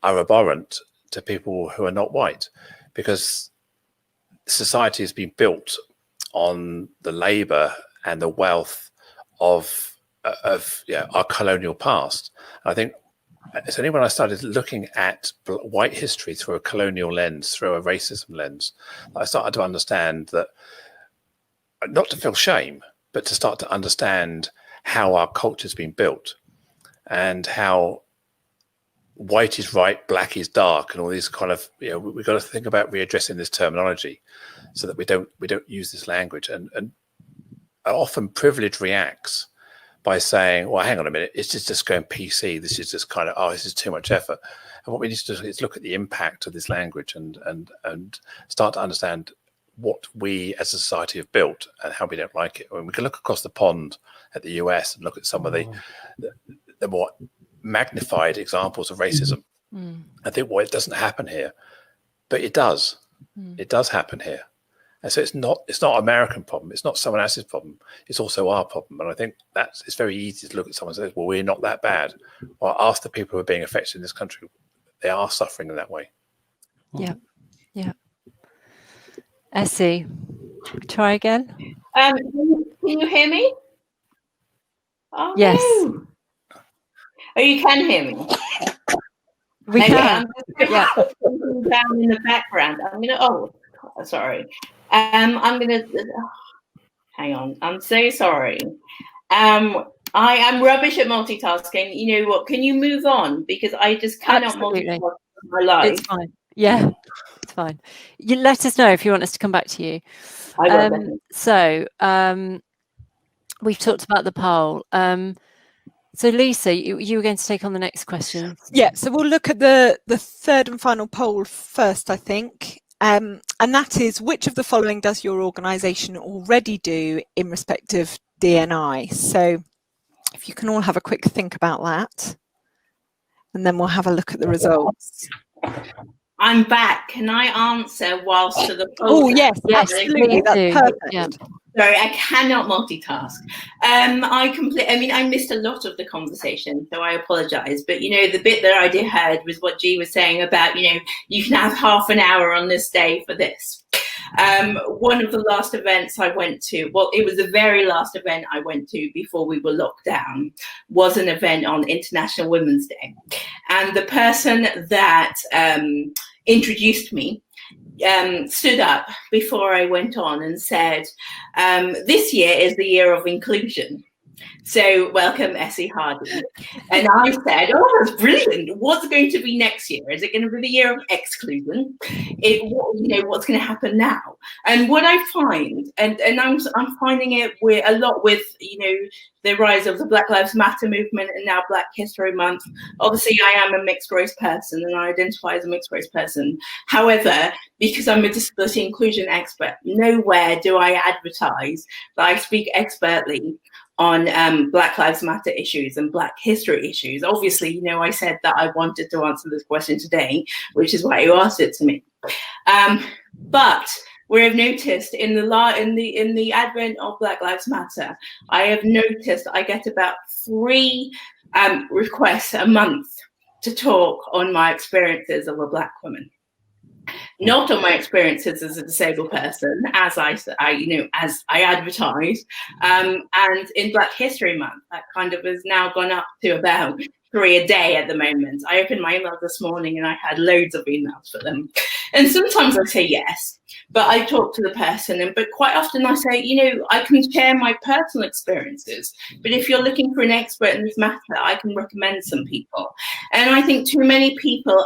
are abhorrent to people who are not white, because society has been built on the labor and the wealth of our colonial past. I think it's only when I started looking at white history through a colonial lens, through a racism lens, that I started to understand that, not to feel shame, but to start to understand how our culture's been built and how white is right, black is dark, and all these kind of, we've got to think about readdressing this terminology so that we don't use this language. And often privilege reacts by saying, well, hang on a minute, it's just going PC. This is just kind of, this is too much effort. And what we need to do is look at the impact of this language and start to understand what we as a society have built and how we don't like it. I mean, we can look across the pond at the US and look at some of the more magnified examples of racism. I think, well, it doesn't happen here, but it does. It does happen here. And so it's not an American problem. It's not someone else's problem. It's also our problem. And I think it's very easy to look at someone and say, well, we're not that bad. Well, ask the people who are being affected in this country. They are suffering in that way. Yeah. Yeah. Essie, try again. Can you hear me? Oh, yes. No. Oh, you can hear me. We can. Down in the background. Sorry. I'm gonna. Hang on. I'm so sorry. I am rubbish at multitasking. You know what? Can you move on? Because I just cannot multitask in my life. It's fine. Yeah, it's fine. You let us know if you want us to come back to you. I will. So we've talked about the poll. So Lisa, you were going to take on the next question. Yeah, so we'll look at the third and final poll first, I think. And that is, which of the following does your organisation already do in respect of D&I? So if you can all have a quick think about that, and then we'll have a look at the results. I'm back. Can I answer whilst to the poll? Oh, yes, absolutely. That's perfect. Yeah. Sorry, I cannot multitask. I missed a lot of the conversation, so I apologise. But, the bit that I heard was what G was saying about, you can have half an hour on this day for this. One of the last events I went to, well, it was the very last event I went to before we were locked down, was an event on International Women's Day. And the person that introduced me stood up before I went on and said, this year is the year of inclusion. So welcome, Essie Hardy. And I said, oh, that's brilliant. What's going to be next year? Is it going to be the year of exclusion? What's going to happen now? And what I find, and I'm finding it a lot with, the rise of the Black Lives Matter movement and now Black History Month. Obviously, I am a mixed race person and I identify as a mixed race person. However, because I'm a disability inclusion expert, nowhere do I advertise that I speak expertly on Black Lives Matter issues and Black history issues. Obviously, I said that I wanted to answer this question today, which is why you asked it to me. But we have noticed in the advent of Black Lives Matter, I have noticed I get about 3 requests a month to talk on my experiences of a Black woman. Not on my experiences as a disabled person, as I advertise, and in Black History Month, that kind of has now gone up to about 3 a day at the moment. I opened my email this morning and I had loads of emails for them, and sometimes I say yes, but I talk to the person, but quite often I say, I can share my personal experiences, but if you're looking for an expert in this matter, I can recommend some people. And I think too many people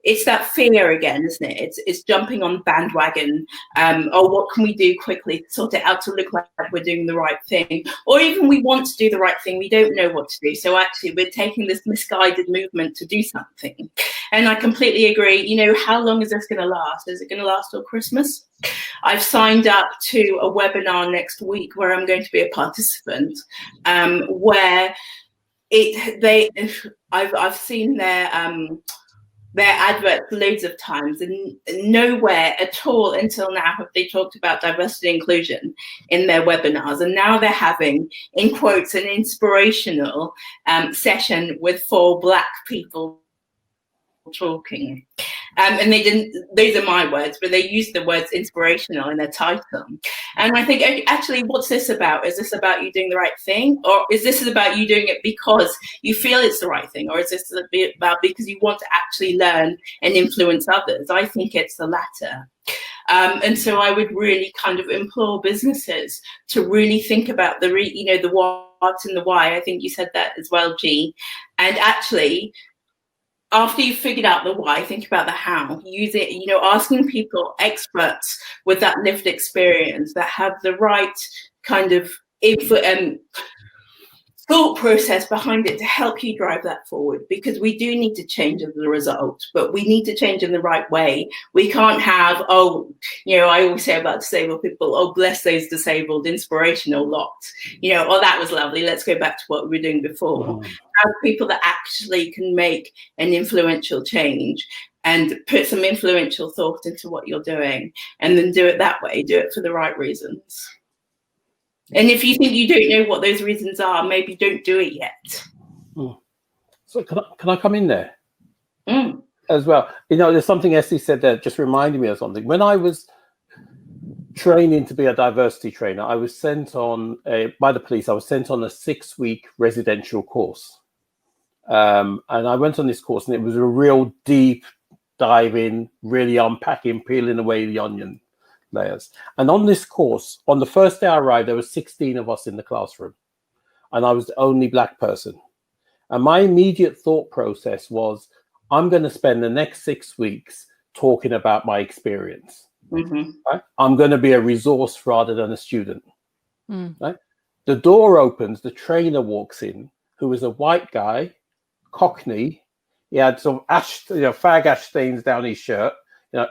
it's that fear again, isn't it? It's jumping on the bandwagon. What can we do quickly to sort it out to look like we're doing the right thing? Or even we want to do the right thing, we don't know what to do. So actually we're taking this misguided movement to do something. And I completely agree. How long is this going to last? Is it going to last till Christmas? I've signed up to a webinar next week where I'm going to be a participant, where I've seen their adverts loads of times, and nowhere at all until now have they talked about diversity and inclusion in their webinars. And now they're having, in quotes, an inspirational session with 4 Black people talking. And they didn't, those are my words, but they used the words inspirational in their title. And I think, actually, what's this about? Is this about you doing the right thing? Or is this about you doing it because you feel it's the right thing? Or is this about because you want to actually learn and influence others? I think it's the latter. And so I would really kind of implore businesses to really think about the what and the why. I think you said that as well, G. And actually, after you've figured out the why, think about the how. Use it, asking people, experts with that lived experience that have the right kind of thought process behind it to help you drive that forward, because we do need to change as a result, but we need to change in the right way. We can't have, I always say about disabled people, oh, bless those disabled, inspirational lots, oh, that was lovely, let's go back to what we were doing before. Have people that actually can make an influential change and put some influential thought into what you're doing, and then do it that way, do it for the right reasons. And if you think you don't know what those reasons are, maybe don't do it yet. So can I come in there as well? There's something Essie said that just reminded me of something. When I was training to be a diversity trainer, I was sent on by the police. I was sent on a 6-week residential course, and I went on this course, and it was a real deep dive in, really unpacking, peeling away the onion layers. And on this course, on the first day I arrived, there were 16 of us in the classroom, and I was the only Black person. And my immediate thought process was, I'm going to spend the next 6 weeks talking about my experience. Right? I'm going to be a resource rather than a student. Right? The door opens, the trainer walks in, who is a white guy, Cockney. He had some fag ash stains down his shirt,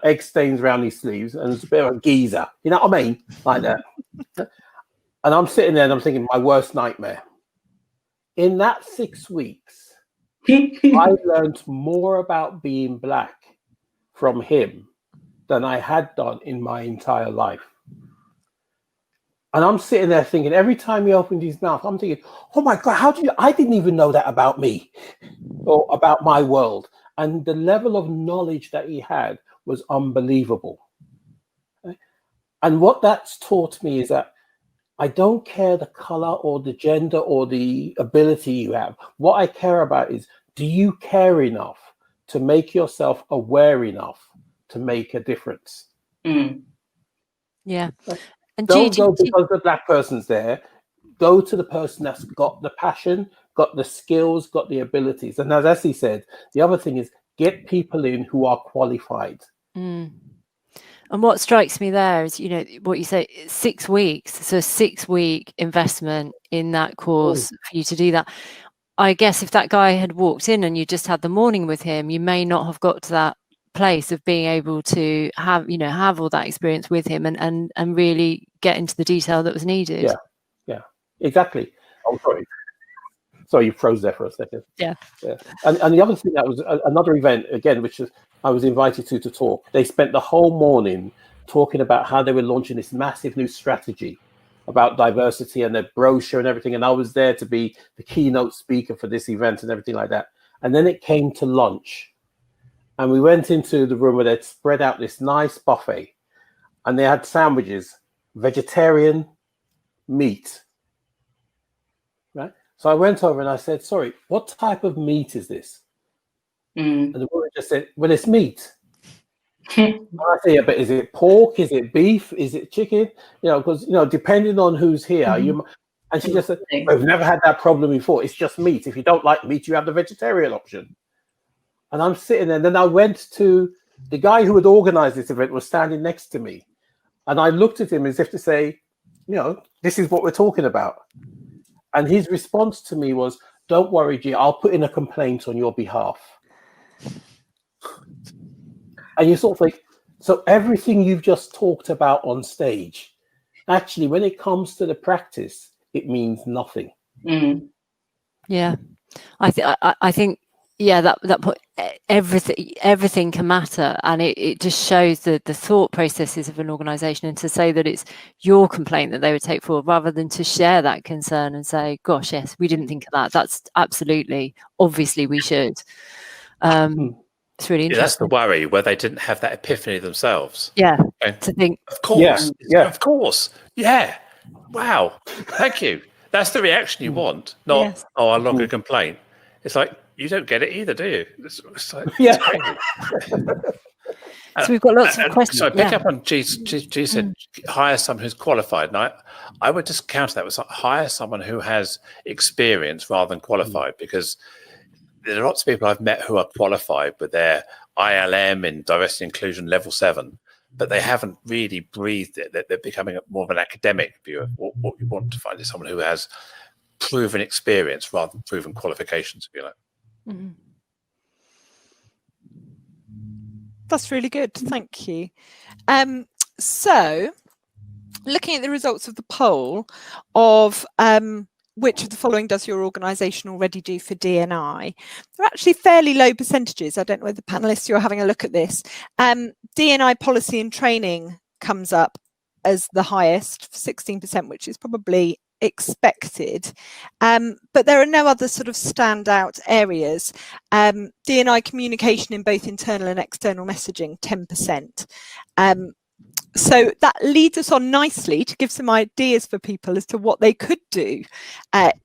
egg stains around his sleeves, and there's a bit of a geezer. You know what I mean? Like that. And I'm sitting there and I'm thinking, my worst nightmare. In that 6 weeks, I learned more about being Black from him than I had done in my entire life. And I'm sitting there thinking, every time he opened his mouth, I'm thinking, oh my God, I didn't even know that about me or about my world. And the level of knowledge that he had was unbelievable. And what that's taught me is that I don't care the color or the gender or the ability you have. What I care about is, do you care enough to make yourself aware enough to make a difference. Yeah. And Don't Gigi, go because the black person's there. Go to the person that's got the passion, got the skills, got the abilities. And as Essie said, the other thing is get people in who are qualified. And what strikes me there is, you know, what you say, 6 weeks. So a 6-week investment in that course for you to do that. I guess if that guy had walked in and you just had the morning with him, you may not have got to that place of being able to have, you know, have all that experience with him and really get into the detail that was needed. Yeah, exactly. Oh, sorry, you froze there for a second. Yeah. And the other thing, that was another event again, which is I was invited to talk. They spent the whole morning talking about how they were launching this massive new strategy about diversity and their brochure and everything. And I was there to be the keynote speaker for this event and everything like that. And then it came to lunch, and we went into the room where they'd spread out this nice buffet, and they had sandwiches, vegetarian, meat. Right. So I went over and I said, sorry, what type of meat is this? And the woman just said, well, it's meat. And I say, yeah, but is it pork? Is it beef? Is it chicken? You know, because, you know, depending on who's here, and she just said, we've never had that problem before. It's just meat. If you don't like meat, you have the vegetarian option. And I'm sitting there. And then I went to the guy who had organized this event was standing next to me. And I looked at him as if to say, you know, this is what we're talking about. And his response to me was, don't worry, G, I'll put in a complaint on your behalf. And you sort of think, so everything you've just talked about on stage, actually, when it comes to the practice, it means nothing. Yeah. I think, yeah, that point, everything can matter, and it just shows the thought processes of an organization. And to say that it's your complaint that they would take forward rather than to share that concern and say, gosh, yes, we didn't think of that, that's absolutely, obviously we should. It's really interesting. That's the worry, where they didn't have that epiphany themselves. Yeah. Okay. To think, of course, of course, yeah, wow, thank you. That's the reaction you want, not oh, I'll log a complaint. It's like, you don't get it either, do you? It's like, it's crazy. So we've got lots of questions. So I pick up on G said, hire someone who's qualified. And I would just counter that with hire someone who has experience rather than qualified, because there are lots of people I've met who are qualified with their ILM in diversity inclusion level 7, but they haven't really breathed it. They're becoming more of an academic view of what you want to find is someone who has proven experience rather than proven qualifications, if you like. That's really good. Thank you. So looking at the results of the poll of which of the following does your organisation already do for D&I? They're actually fairly low percentages. I don't know whether the panellists, you're having a look at this. D&I policy and training comes up as the highest, 16%, which is probably expected. But there are no other sort of standout areas. D&I communication in both internal and external messaging, 10%. So that leads us on nicely to give some ideas for people as to what they could do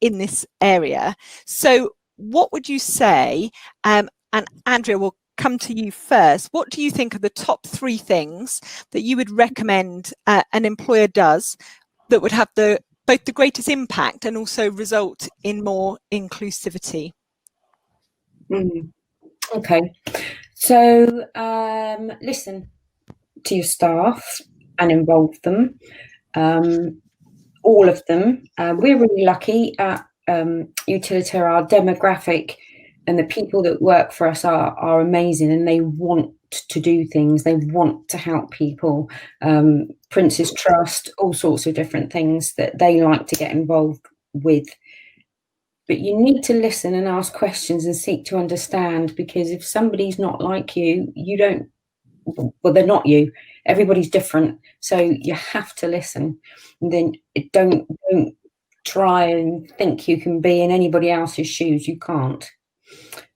in this area. So what would you say, and Andrea, will come to you first, what do you think are the top 3 things that you would recommend an employer does that would have both the greatest impact and also result in more inclusivity? Okay, so listen to your staff and involve them, all of them. We're really lucky at Utilita. Our demographic and the people that work for us are amazing, and they want to do things. They want to help people. Prince's Trust, all sorts of different things that they like to get involved with. But you need to listen and ask questions and seek to understand, because if somebody's not like you, you don't, well, they're not you. Everybody's different. So you have to listen. And then don't try and think you can be in anybody else's shoes. You can't.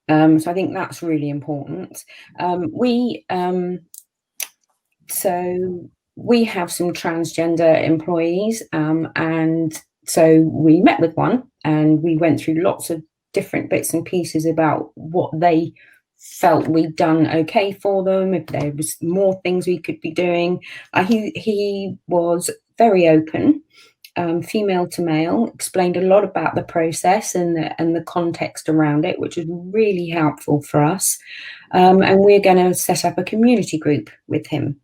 So I think that's really important. We have some transgender employees, and so we met with one and we went through lots of different bits and pieces about what they felt we'd done okay for them, if there was more things we could be doing. He was very open, female to male, explained a lot about the process and the context around it, which was really helpful for us. And we're going to set up a community group with him.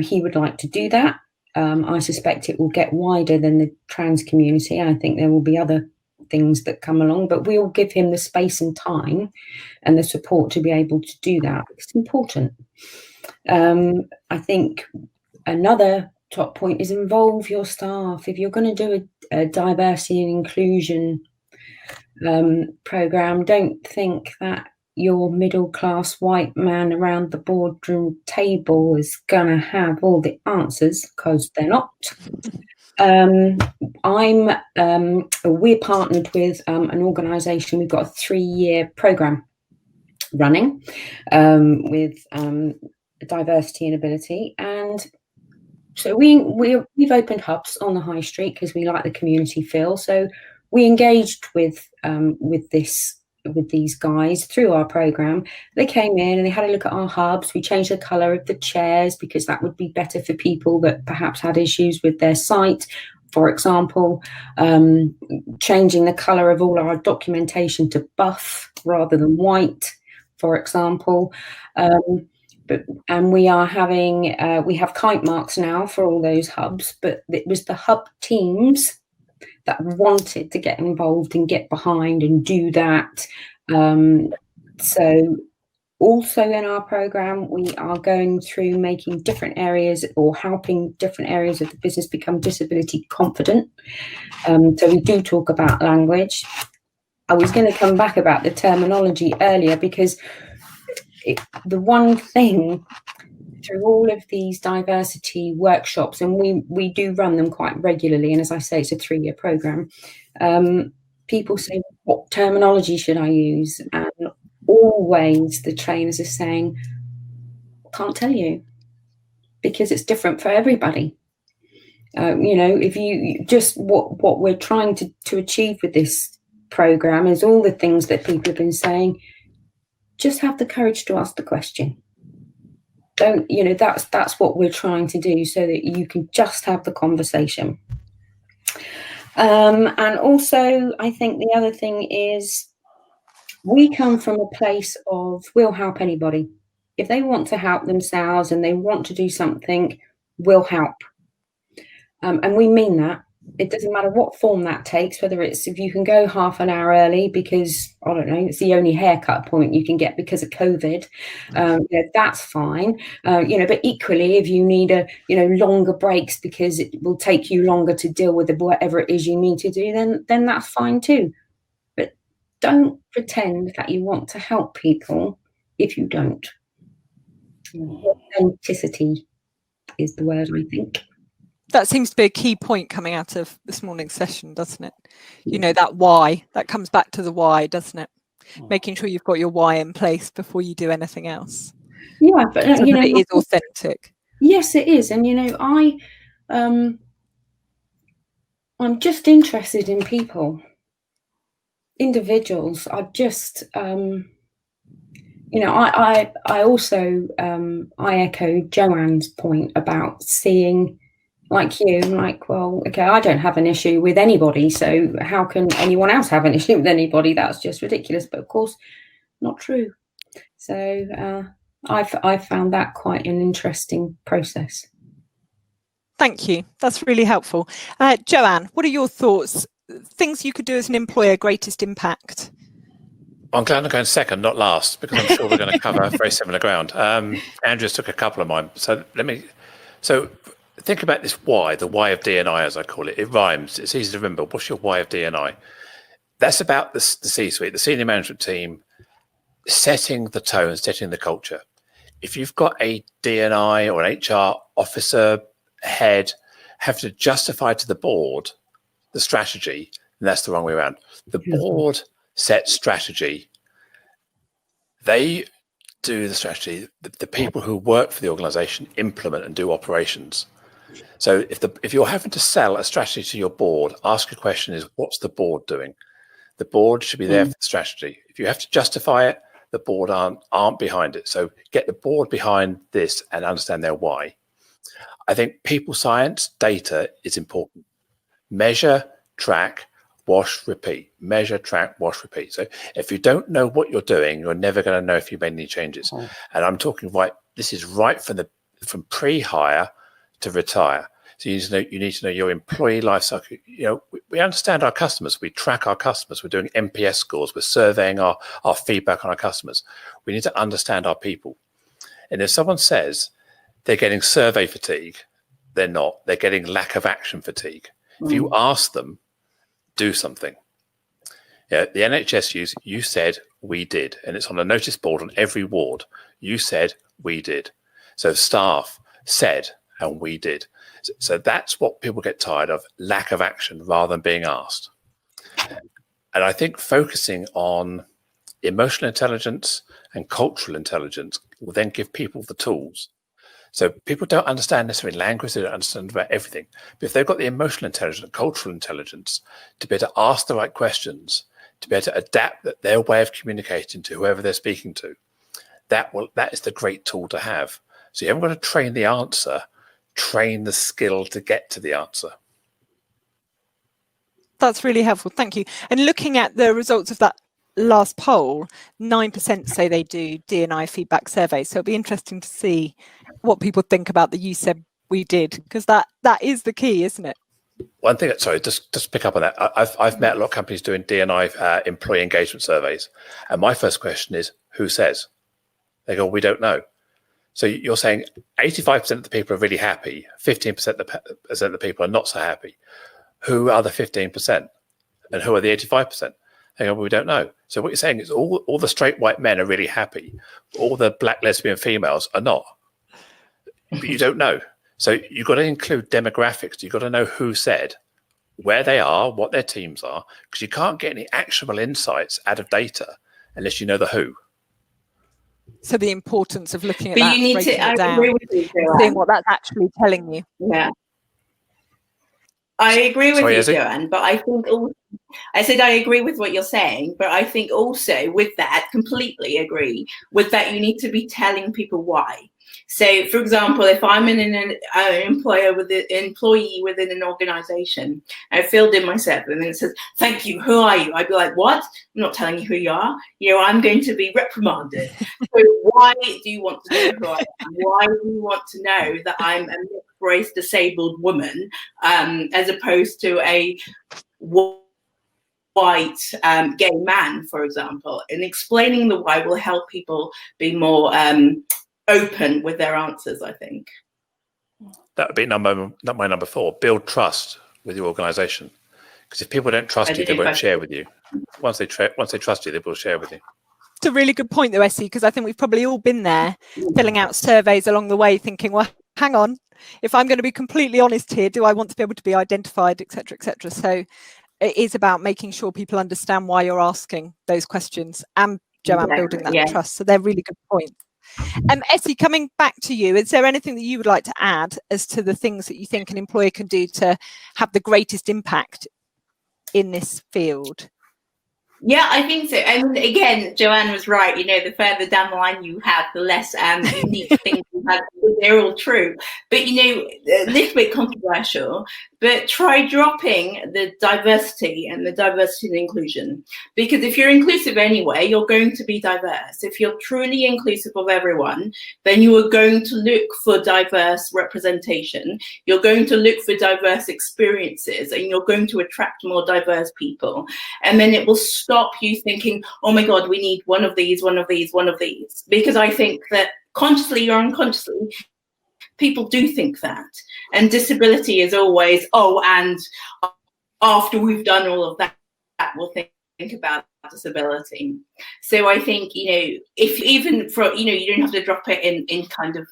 He would like to do that. I suspect it will get wider than the trans community. I think there will be other things that come along, but we'll give him the space and time and the support to be able to do that. It's important. I think another top point is involve your staff. If you're going to do a diversity and inclusion program, don't think that your middle class white man around the boardroom table is going to have all the answers, because they're not. We're partnered with an organisation. We've got a 3-year programme running with diversity and ability, and so we've opened hubs on the high street because we like the community feel. So we engaged with these guys through our programme. They came in and they had a look at our hubs. We changed the colour of the chairs because that would be better for people that perhaps had issues with their sight. For example, changing the colour of all our documentation to buff rather than white, for example. And we are having, we have kite marks now for all those hubs, but it was the hub teams that wanted to get involved and get behind and do that. So also in our programme, we are going through making different areas or helping different areas of the business become disability confident. So we do talk about language. I was going to come back about the terminology earlier, because the one thing through all of these diversity workshops, and we do run them quite regularly, and as I say, it's a 3-year program, people say, what terminology should I use? And always the trainers are saying, can't tell you, because it's different for everybody. If you just what we're trying to achieve with this program is all the things that people have been saying. Just have the courage to ask the question. Don't, that's what we're trying to do, so that you can just have the conversation. And also, I think the other thing is, we come from a place of, we'll help anybody. If they want to help themselves and they want to do something, we'll help. And we mean that. It doesn't matter what form that takes, whether it's if you can go half an hour early because, I don't know, it's the only haircut point you can get because of COVID, that's fine. But equally, if you need longer breaks because it will take you longer to deal with whatever it is you need to do, then that's fine too. But don't pretend that you want to help people if you don't. Authenticity is the word, I think. That seems to be a key point coming out of this morning's session, doesn't it? That why, that comes back to the why, doesn't it? Making sure you've got your why in place before you do anything else. Yeah, but so that it is authentic. Yes, it is. And I'm just interested in people, individuals. I just I also I echo Joanne's point about seeing, like you, well, okay, I don't have an issue with anybody, so how can anyone else have an issue with anybody? That's just ridiculous. But of course, not true. So I've found that quite an interesting process. Thank you. That's really helpful. Joanne, what are your thoughts? Things you could do as an employer, greatest impact? I'm glad I'm going second, not last, because I'm sure we're going to cover very similar ground. Andrea's took a couple of mine. So think about this why, the why of D&I, as I call it. It rhymes. It's easy to remember. What's your why of D&I? That's about the C-suite, the senior management team, setting the tone, setting the culture. If you've got a D&I or an HR officer, head, have to justify to the board the strategy, then that's the wrong way around. The board set strategy. They do the strategy. The people who work for the organization implement and do operations. So if you're having to sell a strategy to your board, ask a question is, what's the board doing? The board should be there for the strategy. If you have to justify it, the board aren't behind it. So get the board behind this and understand their why. I think people science data is important. Measure, track, wash, repeat. Measure, track, wash, repeat. So if you don't know what you're doing, you're never going to know if you made any changes. And I'm talking this is right from pre-hire to retire. So you need to know your employee life cycle. We understand our customers. We track our customers. We're doing NPS scores. We're surveying our feedback on our customers. We need to understand our people. And if someone says they're getting survey fatigue, they're not. They're getting lack of action fatigue. If you ask them, do something. The NHS you said we did, and it's on a notice board on every ward. You said we did. So staff said and we did. So that's what people get tired of, lack of action rather than being asked. And I think focusing on emotional intelligence and cultural intelligence will then give people the tools. So people don't understand necessarily language, they don't understand about everything. But if they've got the emotional intelligence and cultural intelligence to be able to ask the right questions, to be able to adapt their way of communicating to whoever they're speaking to, that is the great tool to have. So you haven't got to train the answer, train the skill to get to the answer. That's really helpful. Thank you. And looking at the results of that last poll, 9% say they do D&I feedback surveys. So it'll be interesting to see what people think about the "you said we did," because that is the key, isn't it? One thing, sorry, just pick up on that. I've met a lot of companies doing D&I employee engagement surveys, and my first question is, who says? They go, we don't know. So you're saying 85% of the people are really happy, 15% of the people are not so happy. Who are the 15%? And who are the 85%? They go, well, we don't know. So what you're saying is all the straight white men are really happy. All the black lesbian females are not. But you don't know. So you've got to include demographics. You've got to know who said, where they are, what their teams are, because you can't get any actionable insights out of data unless you know the who. So the importance of looking at But that, you need breaking to it down, agree with you, Joanne. seeing what that's actually telling you. Yeah. I agree with Sorry, you, Izzy? Joanne, but I think I said I agree with what you're saying, but I think also with that, completely agree with that, you need to be telling people why. So, for example, if I'm an employee within an organization, I filled in my survey and then it says, "Thank you, who are you?" I'd be like, "What? I'm not telling you who you are. I'm going to be reprimanded." So why do you want to know who I am? Why do you want to know that I'm a mixed-race disabled woman as opposed to a white gay man, for example? And explaining the why will help people be more open with their answers, I think. That would be my number 4. Build trust with your organization. Because if people don't trust you, they won't share with you. Once they trust you, they will share with you. It's a really good point though, Essie, because I think we've probably all been there, filling out surveys along the way thinking, well, hang on, if I'm going to be completely honest here, do I want to be able to be identified, etc., etc. So it is about making sure people understand why you're asking those questions and, Joanne, building that trust. So they're really good points. Essie, coming back to you, is there anything that you would like to add as to the things that you think an employer can do to have the greatest impact in this field? Yeah, I think so. And again, Joanne was right. The further down the line you have, the less unique things you have. They're all true. But, a little bit controversial, but try dropping the diversity and inclusion. Because if you're inclusive anyway, you're going to be diverse. If you're truly inclusive of everyone, then you are going to look for diverse representation. You're going to look for diverse experiences, and you're going to attract more diverse people. And then it will stop you thinking, oh my God, we need one of these. Because I think that consciously or unconsciously, people do think that. And disability is always, and after we've done all of that, we'll think about disability. So I think, if even for, you don't have to drop it in kind of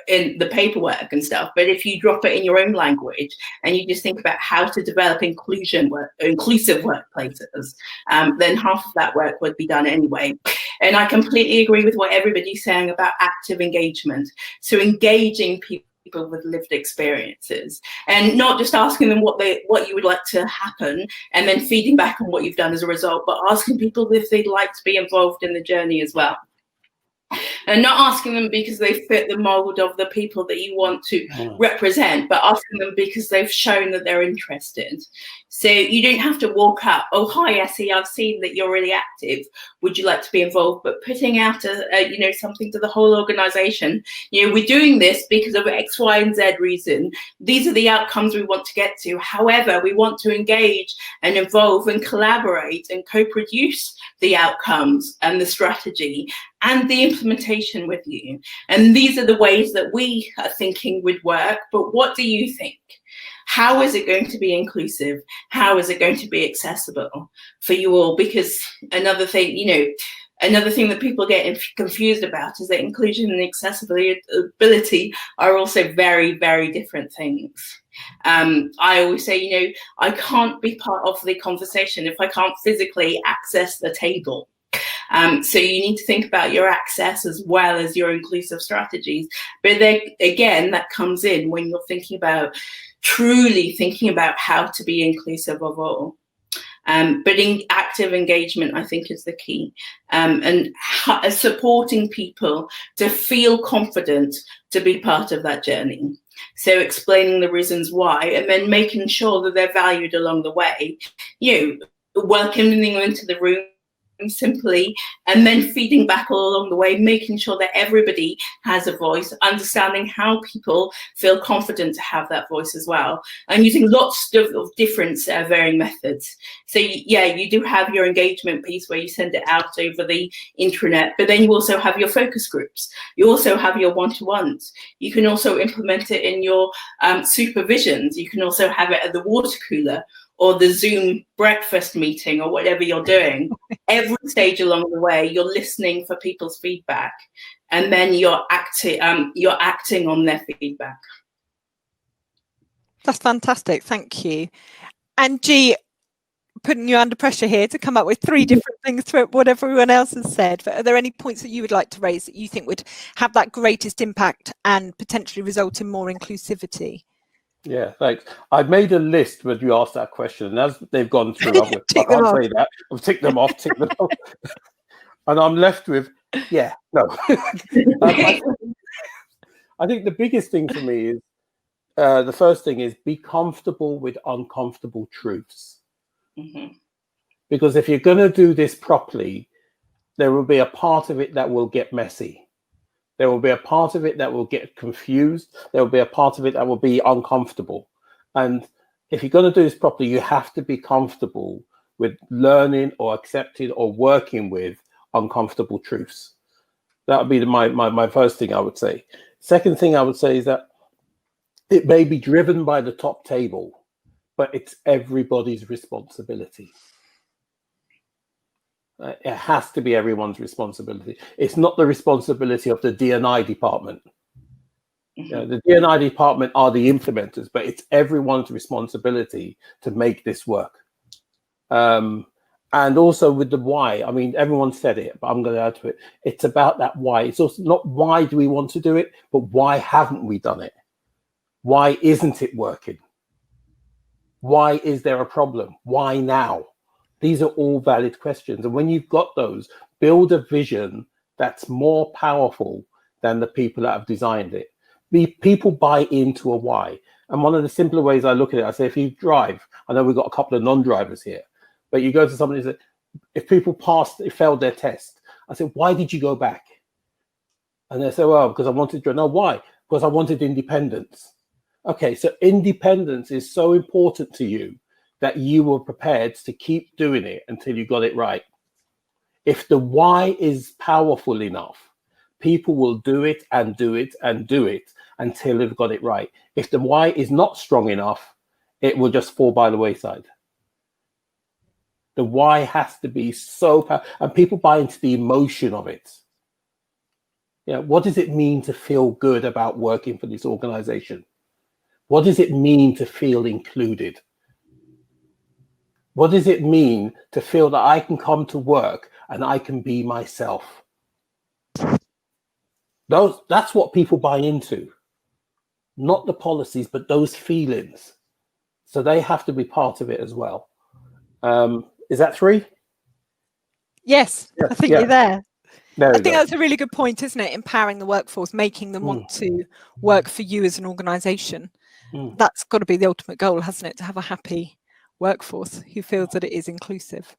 in the paperwork and stuff, but if you drop it in your own language and you just think about how to develop inclusive workplaces, then half of that work would be done anyway. And I completely agree with what everybody's saying about active engagement. So engaging people people with lived experiences, and not just asking them what you would like to happen and then feeding back on what you've done as a result, but asking people if they'd like to be involved in the journey as well. And not asking them because they fit the mold of the people that you want to represent, but asking them because they've shown that they're interested. So you don't have to walk up, oh, hi, Essie, I've seen that you're really active. Would you like to be involved? But putting out something to the whole organization. We're doing this because of X, Y, and Z reason. These are the outcomes we want to get to. However, we want to engage and involve and collaborate and co-produce the outcomes and the strategy and the implementation with you. And these are the ways that we are thinking would work. But what do you think? How is it going to be inclusive? How is it going to be accessible for you all? Because another thing that people get confused about is that inclusion and accessibility are also very, very different things. I always say, I can't be part of the conversation if I can't physically access the table. So you need to think about your access as well as your inclusive strategies. But then again, that comes in when you're truly thinking about how to be inclusive of all. But active engagement, I think, is the key, and supporting people to feel confident to be part of that journey. So explaining the reasons why, and then making sure that they're valued along the way. Welcoming them into the room simply, and then feeding back all along the way, making sure that everybody has a voice, understanding how people feel confident to have that voice as well, and using lots of different varying methods. So you do have your engagement piece where you send it out over the intranet, but then you also have your focus groups. You also have your one-to-ones. You can also implement it in your supervisions. You can also have it at the water cooler or the Zoom breakfast meeting or whatever you're doing. Every stage along the way, you're listening for people's feedback, and then you're acting on their feedback. That's fantastic. Thank you. And G, putting you under pressure here to come up with 3 different things to what everyone else has said. But are there any points that you would like to raise that you think would have that greatest impact and potentially result in more inclusivity? Yeah, thanks. I've made a list when you asked that question, and as they've gone through, I've ticked them off, and I'm left with, no. I think the biggest thing for me is, the first thing is be comfortable with uncomfortable truths. Mm-hmm. Because if you're going to do this properly, there will be a part of it that will get messy. There will be a part of it that will get confused. There will be a part of it that will be uncomfortable. And if you're going to do this properly, you have to be comfortable with learning or accepting or working with uncomfortable truths. That would be my first thing I would say. Second thing I would say is that it may be driven by the top table, but it's everybody's responsibility. It has to be everyone's responsibility. It's not the responsibility of the D&I department. The D&I department are the implementers, but it's everyone's responsibility to make this work. And also with the why, I mean, everyone said it, but I'm going to add to it. It's about that why. It's also not why do we want to do it, but why haven't we done it? Why isn't it working? Why is there a problem? Why now? These are all valid questions. And when you've got those, build a vision that's more powerful than the people that have designed it. People buy into a why. And one of the simpler ways I look at it, I say, if you drive, I know we've got a couple of non-drivers here, but you go to somebody and say, if people failed their test, I say, why did you go back? And they say, well, because I wanted to. No, why? Because I wanted independence. Okay, so independence is so important to you that you were prepared to keep doing it until you got it right. If the why is powerful enough, people will do it and do it and do it until they've got it right. If the why is not strong enough, it will just fall by the wayside. The why has to be so powerful, and people buy into the emotion of it. What does it mean to feel good about working for this organization? What does it mean to feel included? What does it mean to feel that I can come to work and I can be myself? That's what people buy into. not the policies, but those feelings. So they have to be part of it as well. Is that 3? Yes, Yeah, I think yeah. you're there. There I we think go. that's a really good point, isn't it? Empowering the workforce, making them want to work for you as an organisation. That's got to be the ultimate goal, hasn't it? To have a happy workforce who feels that it is inclusive.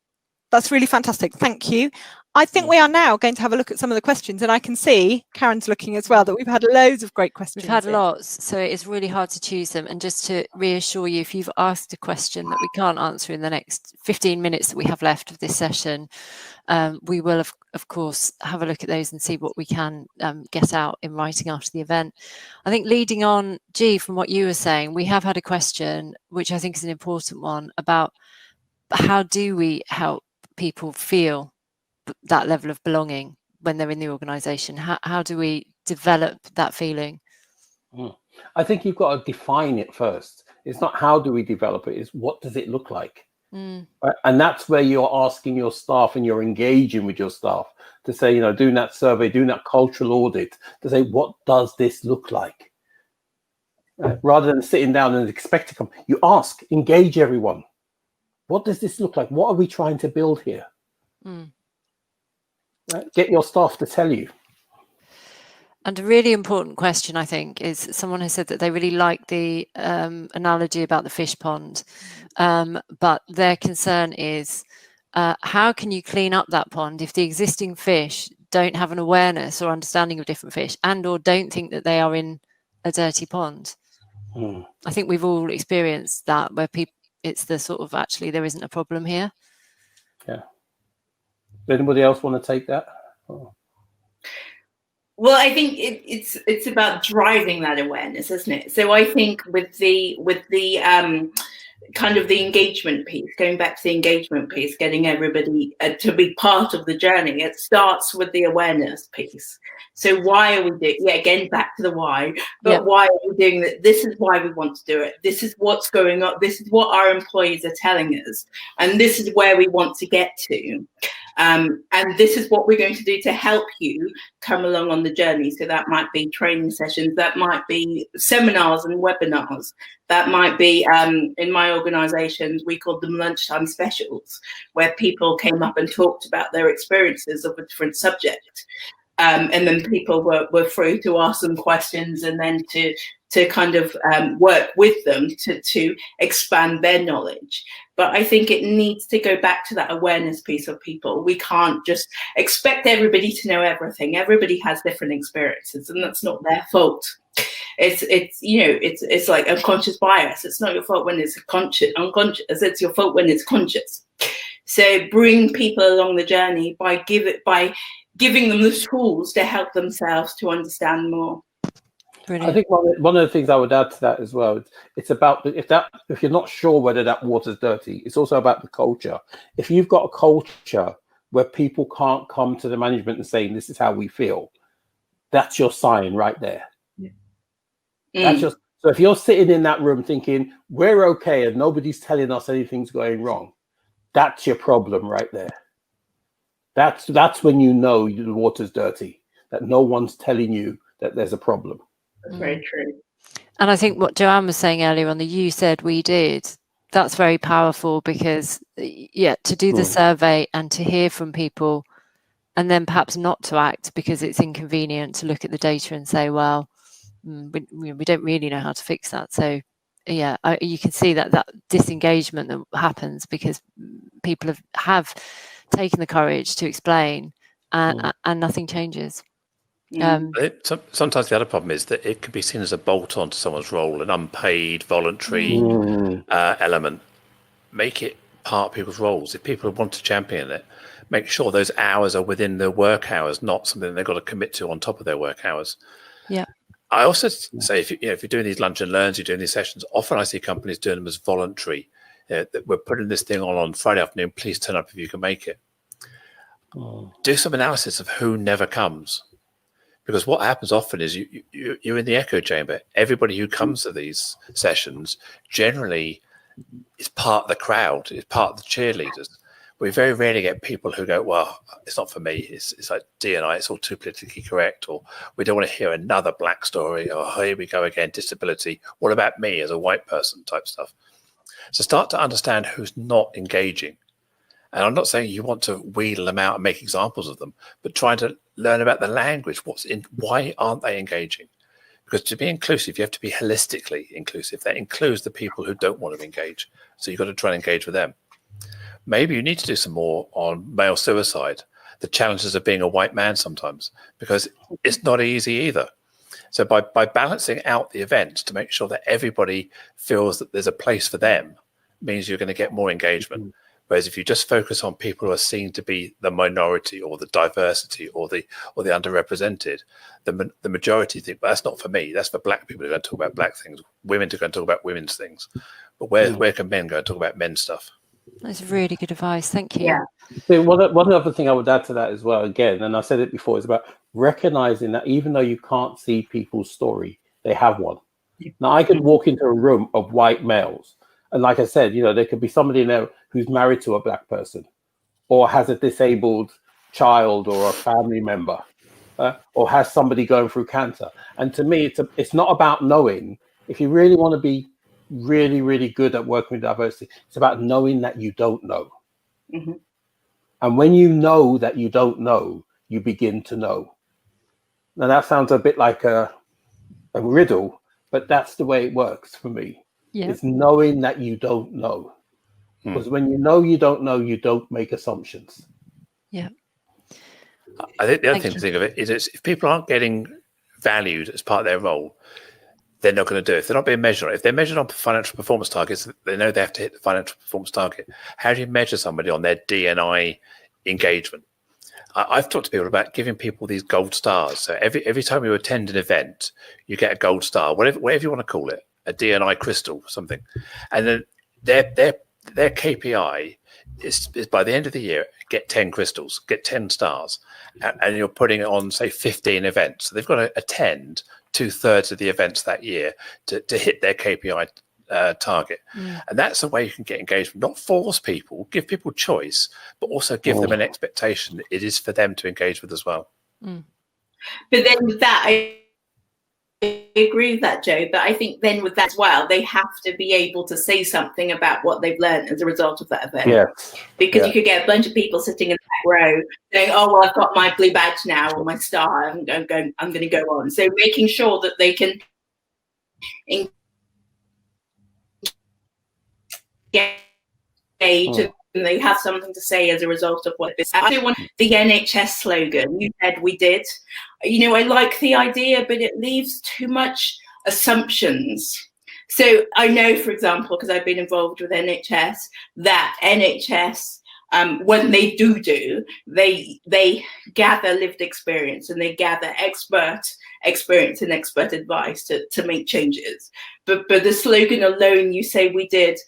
That's really fantastic. Thank you. I think we are now going to have a look at some of the questions, and I can see Karen's looking as well, that we've had loads of great questions. We've had in. lots, so it's really hard to choose them. And just to reassure you, if you've asked a question that we can't answer in the next 15 minutes that we have left of this session, we will, of course, have a look at those and see what we can get out in writing after the event. I think leading on, G, from what you were saying, we have had a question, which I think is an important one, about how do we help people feel that level of belonging when they're in the organisation? How do we develop that feeling? I think you've got to define it first. It's not how do we develop it, it's what does it look like? Right? And that's where you're asking your staff and you're engaging with your staff to say, you know, doing that survey, doing that cultural audit, to say, what does this look like? Rather than sitting down and expect to come, you ask, engage everyone. What does this look like? What are we trying to build here? Right? Get your staff to tell you. And a really important question, I think, is someone has said that they really like the analogy about the fish pond, but their concern is how can you clean up that pond if the existing fish don't have an awareness or understanding of different fish and or don't think that they are in a dirty pond? I think we've all experienced that, where people, it's the sort of, actually there isn't a problem here. Yeah. Anybody else want to take that? Well, I think it's about driving that awareness, isn't it? So I think with the kind of the engagement piece, going back to the engagement piece, getting everybody to be part of the journey, it starts with the awareness piece. So why are we doing? Yeah, again, back to the why. But why are we doing that? This is why we want to do it. This is what's going on. This is what our employees are telling us, and this is where we want to get to. And this is what we're going to do to help you come along on the journey. So that might be training sessions, that might be seminars and webinars, that might be, in my organisations, we called them lunchtime specials, where people came up and talked about their experiences of a different subject. And then people were free to ask them questions and then to kind of work with them to expand their knowledge. But I think it needs to go back to that awareness piece of people. We can't just expect everybody to know everything. Everybody has different experiences, and that's not their fault. It's like unconscious bias. It's not your fault when it's unconscious. It's your fault when it's conscious. So bring people along the journey by giving them the tools to help themselves to understand more. Brilliant. I think one of the things I would add to that as well, it's about if you're not sure whether that water's dirty, it's also about the culture. If you've got a culture where people can't come to the management and say, this is how we feel, that's your sign right there. That's just, so if you're sitting in that room thinking we're okay and nobody's telling us anything's going wrong, that's your problem right there. That's when you know the water's dirty, that no one's telling you that there's a problem. That's very true. And I think what Joanne was saying earlier on, the you said we did, that's very powerful, because to do the survey and to hear from people and then perhaps not to act because it's inconvenient to look at the data and say, well, we don't really know how to fix that. So you can see that disengagement that happens because people have taken the courage to explain and nothing changes. Sometimes the other problem is that it can be seen as a bolt-on to someone's role, an unpaid, voluntary element. Make it part of people's roles. If people want to champion it, make sure those hours are within their work hours, not something they've got to commit to on top of their work hours. Yeah. I also say if you're doing these lunch and learns, you're doing these sessions, often I see companies doing them as voluntary. That we're putting this thing on Friday afternoon. Please turn up if you can make it. Do some analysis of who never comes. Because what happens often is you're in the echo chamber. Everybody who comes to these sessions generally is part of the crowd, is part of the cheerleaders. We very rarely get people who go, well, it's not for me. It's like D&I, it's all too politically correct, or we don't want to hear another black story, or here we go again, disability. What about me as a white person type stuff? So start to understand who's not engaging. And I'm not saying you want to wheedle them out and make examples of them, but trying to learn about the language. Why aren't they engaging? Because to be inclusive, you have to be holistically inclusive. That includes the people who don't want to engage. So you've got to try and engage with them. Maybe you need to do some more on male suicide, the challenges of being a white man sometimes, because it's not easy either. So by balancing out the events to make sure that everybody feels that there's a place for them, means you're going to get more engagement. Whereas if you just focus on people who are seen to be the minority or the diversity or the underrepresented, the majority think, well, that's not for me. That's for black people who are going to talk about black things, women to go and talk about women's things. But where can men go and talk about men's stuff? That's really good advice. Thank you. Yeah. So one other thing I would add to that as well, again, and I said it before, is about recognizing that even though you can't see people's story, they have one. Now, I could walk into a room of white males, and like I said, there could be somebody in there who's married to a black person, or has a disabled child or a family member, or has somebody going through cancer. And to me, it's not about knowing. If you really want to be really, really good at working with diversity, it's about knowing that you don't know. Mm-hmm. And when you know that you don't know, you begin to know. Now that sounds a bit like a riddle, but that's the way it works for me. Yeah. It's knowing that you don't know. Because when you know you don't know, you don't make assumptions. Yeah. I think the other Thank thing you. to think of it is if people aren't getting valued as part of their role, they're not going to do it. If they're not being measured, if they're measured on financial performance targets, they know they have to hit the financial performance target. How do you measure somebody on their D&I engagement? I've talked to people about giving people these gold stars. So every time you attend an event, you get a gold star, whatever you want to call it, a D&I crystal, something. And then their KPI is by the end of the year, get 10 crystals, get 10 stars. And you're putting it on, say, 15 events. So they've got to attend 2/3 of the events that year to hit their KPI target. And that's the way you can get engagement. Not force people, give people choice, but also give them an expectation that it is for them to engage with as well. But then with that, I agree with that, Joe. But I think then with that as well, they have to be able to say something about what they've learned as a result of that event. Yes. Because you could get a bunch of people sitting in the back row saying, "Oh, well, I've got my blue badge now or my star. I'm going to go on." So making sure that they can engage and they have something to say as a result of what this. I don't want the NHS slogan. You said we did. I like the idea, but it leaves too much assumptions. So I know, for example, because I've been involved with NHS, that NHS, when they do, they gather lived experience and they gather expert experience and expert advice to make changes. But the slogan alone, you say we did,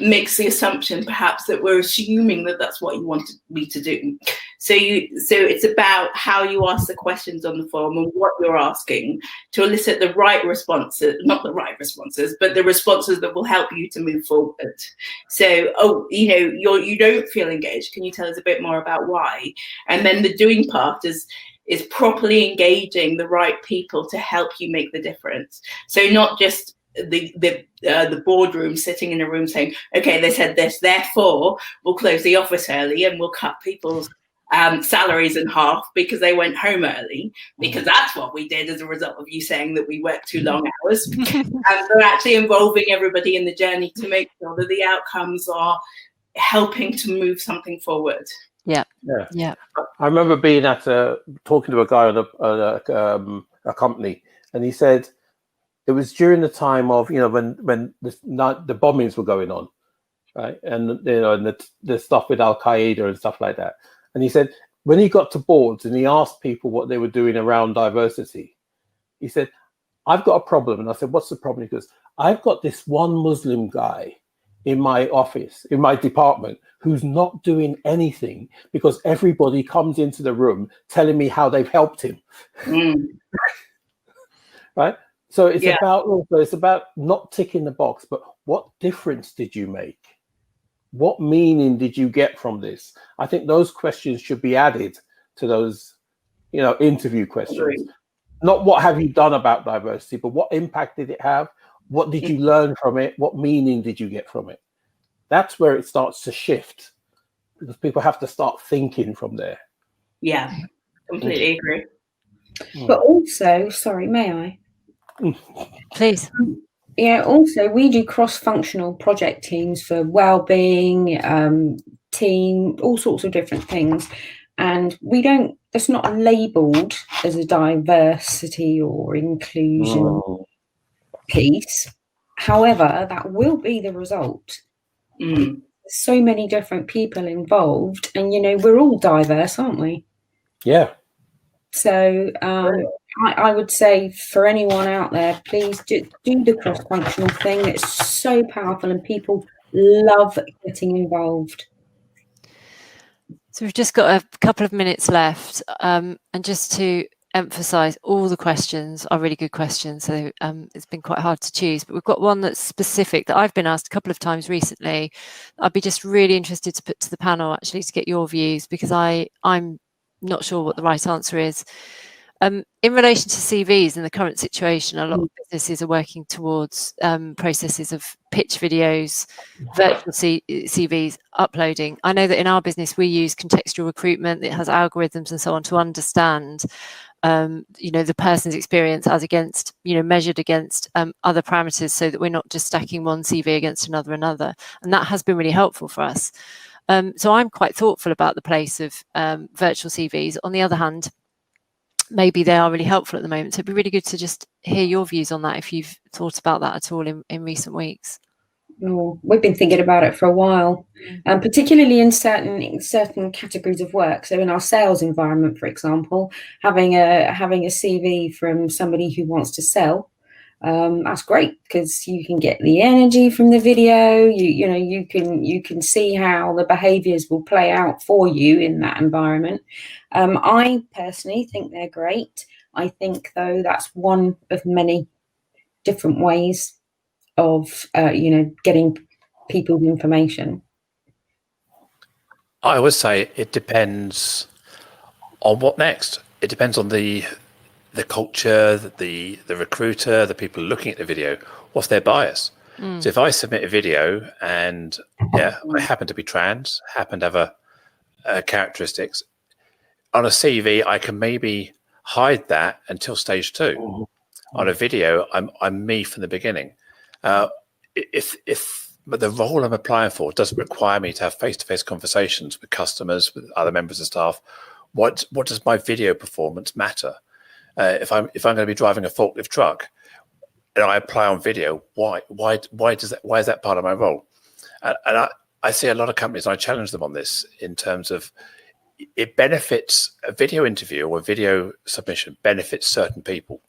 makes the assumption perhaps that we're assuming that that's what you wanted me to do. So it's about how you ask the questions on the form and what you're asking to elicit the right responses, not the right responses, but the responses that will help you to move forward. So, you don't feel engaged. Can you tell us a bit more about why? And then the doing part is properly engaging the right people to help you make the difference. So not just the boardroom sitting in a room saying, okay, they said this, therefore we'll close the office early and we'll cut people's salaries in half because they went home early, because that's what we did as a result of you saying that we worked too long hours. And they're actually involving everybody in the journey to make sure that the outcomes are helping to move something forward. Yeah. I remember being at talking to a guy on a company, and he said it was during the time of when the bombings were going on, right, and and the stuff with Al Qaeda and stuff like that. And he said when he got to boards and he asked people what they were doing around diversity, he said, "I've got a problem." And I said, "What's the problem?" He goes, "I've got this one Muslim guy in my office, in my department, who's not doing anything because everybody comes into the room telling me how they've helped him." Right? So it's about not ticking the box, but what difference did you make? What meaning did you get from this? I think those questions should be added to those, interview questions. Not what have you done about diversity, but what impact did it have? What did you learn from it? What meaning did you get from it? That's where it starts to shift, because people have to start thinking from there. Yeah, completely agree. But also, sorry, may I? Please. Yeah, also we do cross-functional project teams for well-being, team, all sorts of different things. And it's not labelled as a diversity or inclusion piece. However, that will be the result. There's so many different people involved, and we're all diverse, aren't we? Yeah. So I would say for anyone out there, please do the cross-functional thing. It's so powerful and people love getting involved. So we've just got a couple of minutes left, and just to emphasize, all the questions are really good questions, so it's been quite hard to choose, but we've got one that's specific that I've been asked a couple of times recently. I'd be just really interested to put to the panel, actually, to get your views, because I'm not sure what the right answer is. In relation to CVs in the current situation, a lot of businesses are working towards processes of pitch videos, virtual CVs, uploading. I know that in our business, we use contextual recruitment that has algorithms and so on to understand, the person's experience as against, measured against other parameters, so that we're not just stacking one CV against another. And that has been really helpful for us. So I'm quite thoughtful about the place of virtual CVs. On the other hand, maybe they are really helpful at the moment. So it'd be really good to just hear your views on that, if you've thought about that at all in recent weeks. Oh, we've been thinking about it for a while, particularly in certain categories of work. So in our sales environment, for example, having a CV from somebody who wants to sell, that's great, because you can get the energy from the video. You can see how the behaviours will play out for you in that environment. I personally think they're great. I think, though, that's one of many different ways of getting people the information. I would say it depends on what next. It depends on the culture, the recruiter, the people looking at the video. What's their bias? So if I submit a video and I happen to be trans, happen to have a characteristics on a CV, I can maybe hide that until stage 2. On a video, I'm me from the beginning. If the role I'm applying for doesn't require me to have face-to-face conversations with customers, with other members of staff, what does my video performance matter? If I'm going to be driving a forklift truck and I apply on video, why is that part of my role? And I see a lot of companies, and I challenge them on this, in terms of it benefits a video interview or a video submission benefits certain people,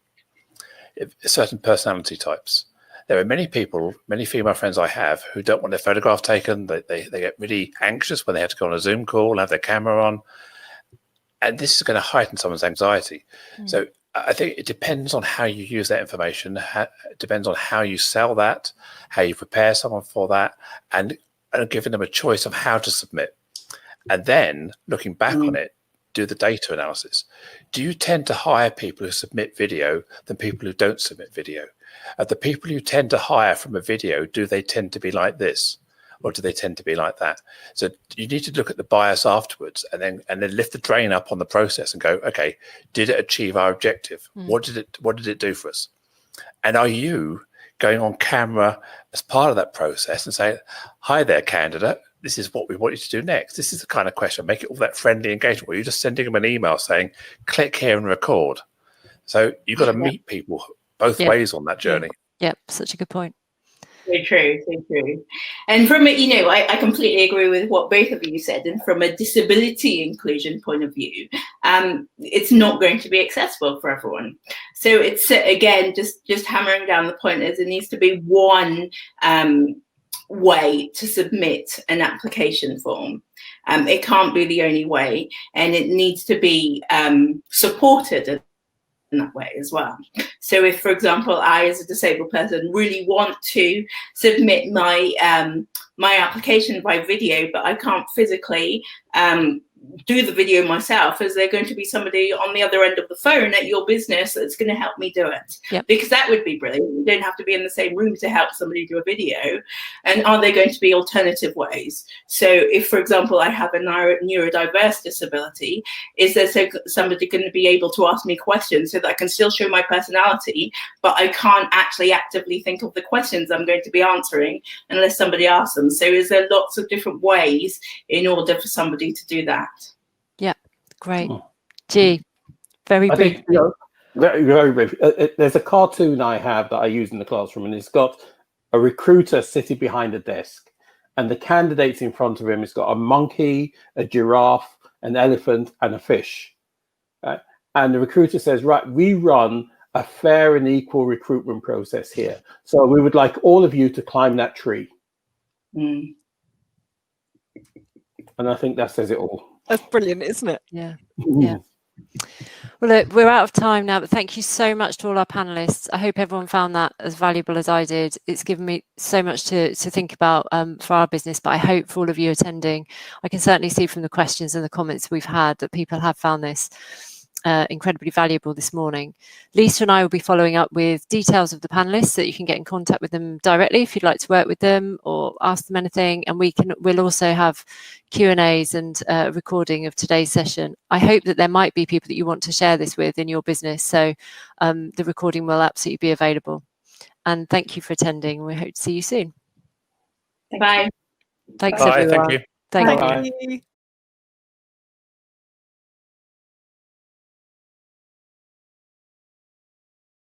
certain personality types. There are many people, many female friends I have, who don't want their photograph taken. They get really anxious when they have to go on a Zoom call and have their camera on. And this is going to heighten someone's anxiety. So I think it depends on how you use that information. It depends on how you sell that, how you prepare someone for that, and giving them a choice of how to submit. And then looking back on it, do the data analysis. Do you tend to hire people who submit video than people who don't submit video? The people you tend to hire from a video, do they tend to be like this, or do they tend to be like that? So you need to look at the bias afterwards, and then lift the drain up on the process and go, okay, did it achieve our objective? What did it do for us? And are you going on camera as part of that process and saying, hi there, candidate, this is what we want you to do next? This is the kind of question, make it all that friendly engagement, where you're just sending them an email saying, click here and record. So you've got to meet people both ways on that journey. Yep, such a good point. So true, so true. And from I completely agree with what both of you said. And from a disability inclusion point of view, it's not going to be accessible for everyone. So it's again just hammering down the point is there needs to be one way to submit an application form. It can't be the only way, and it needs to be supported in that way as well. So if, for example, I as a disabled person really want to submit my my application by video, but I can't physically do the video myself, is there going to be somebody on the other end of the phone at your business that's going to help me do it? Yep. Because that would be brilliant. You don't have to be in the same room to help somebody do a video. And are there going to be alternative ways? So if, for example, I have a neurodiverse disability, is there somebody going to be able to ask me questions so that I can still show my personality, but I can't actually actively think of the questions I'm going to be answering unless somebody asks them? So is there lots of different ways in order for somebody to do that? Yeah, great. G, very I brief. think, very brief. There's a cartoon I have that I use in the classroom, and it's got a recruiter sitting behind a desk, and the candidates in front of him has got a monkey, a giraffe, an elephant, and a fish. And the recruiter says, right, we run a fair and equal recruitment process here. So we would like all of you to climb that tree. Mm. And I think that says it all. That's brilliant, isn't it? Yeah. Yeah. Well, look, we're out of time now, but thank you so much to all our panelists. I hope everyone found that as valuable as I did. It's given me so much to think about for our business, but I hope for all of you attending, I can certainly see from the questions and the comments we've had that people have found this incredibly valuable this morning. Lisa and I will be following up with details of the panelists so that you can get in contact with them directly if you'd like to work with them or ask them anything. And we'll also have Q&As and a recording of today's session. I hope that there might be people that you want to share this with in your business. So the recording will absolutely be available. And thank you for attending. We hope to see you soon. Bye. Thanks, Bye, everyone. thank you. Thank you. Bye. Thank you.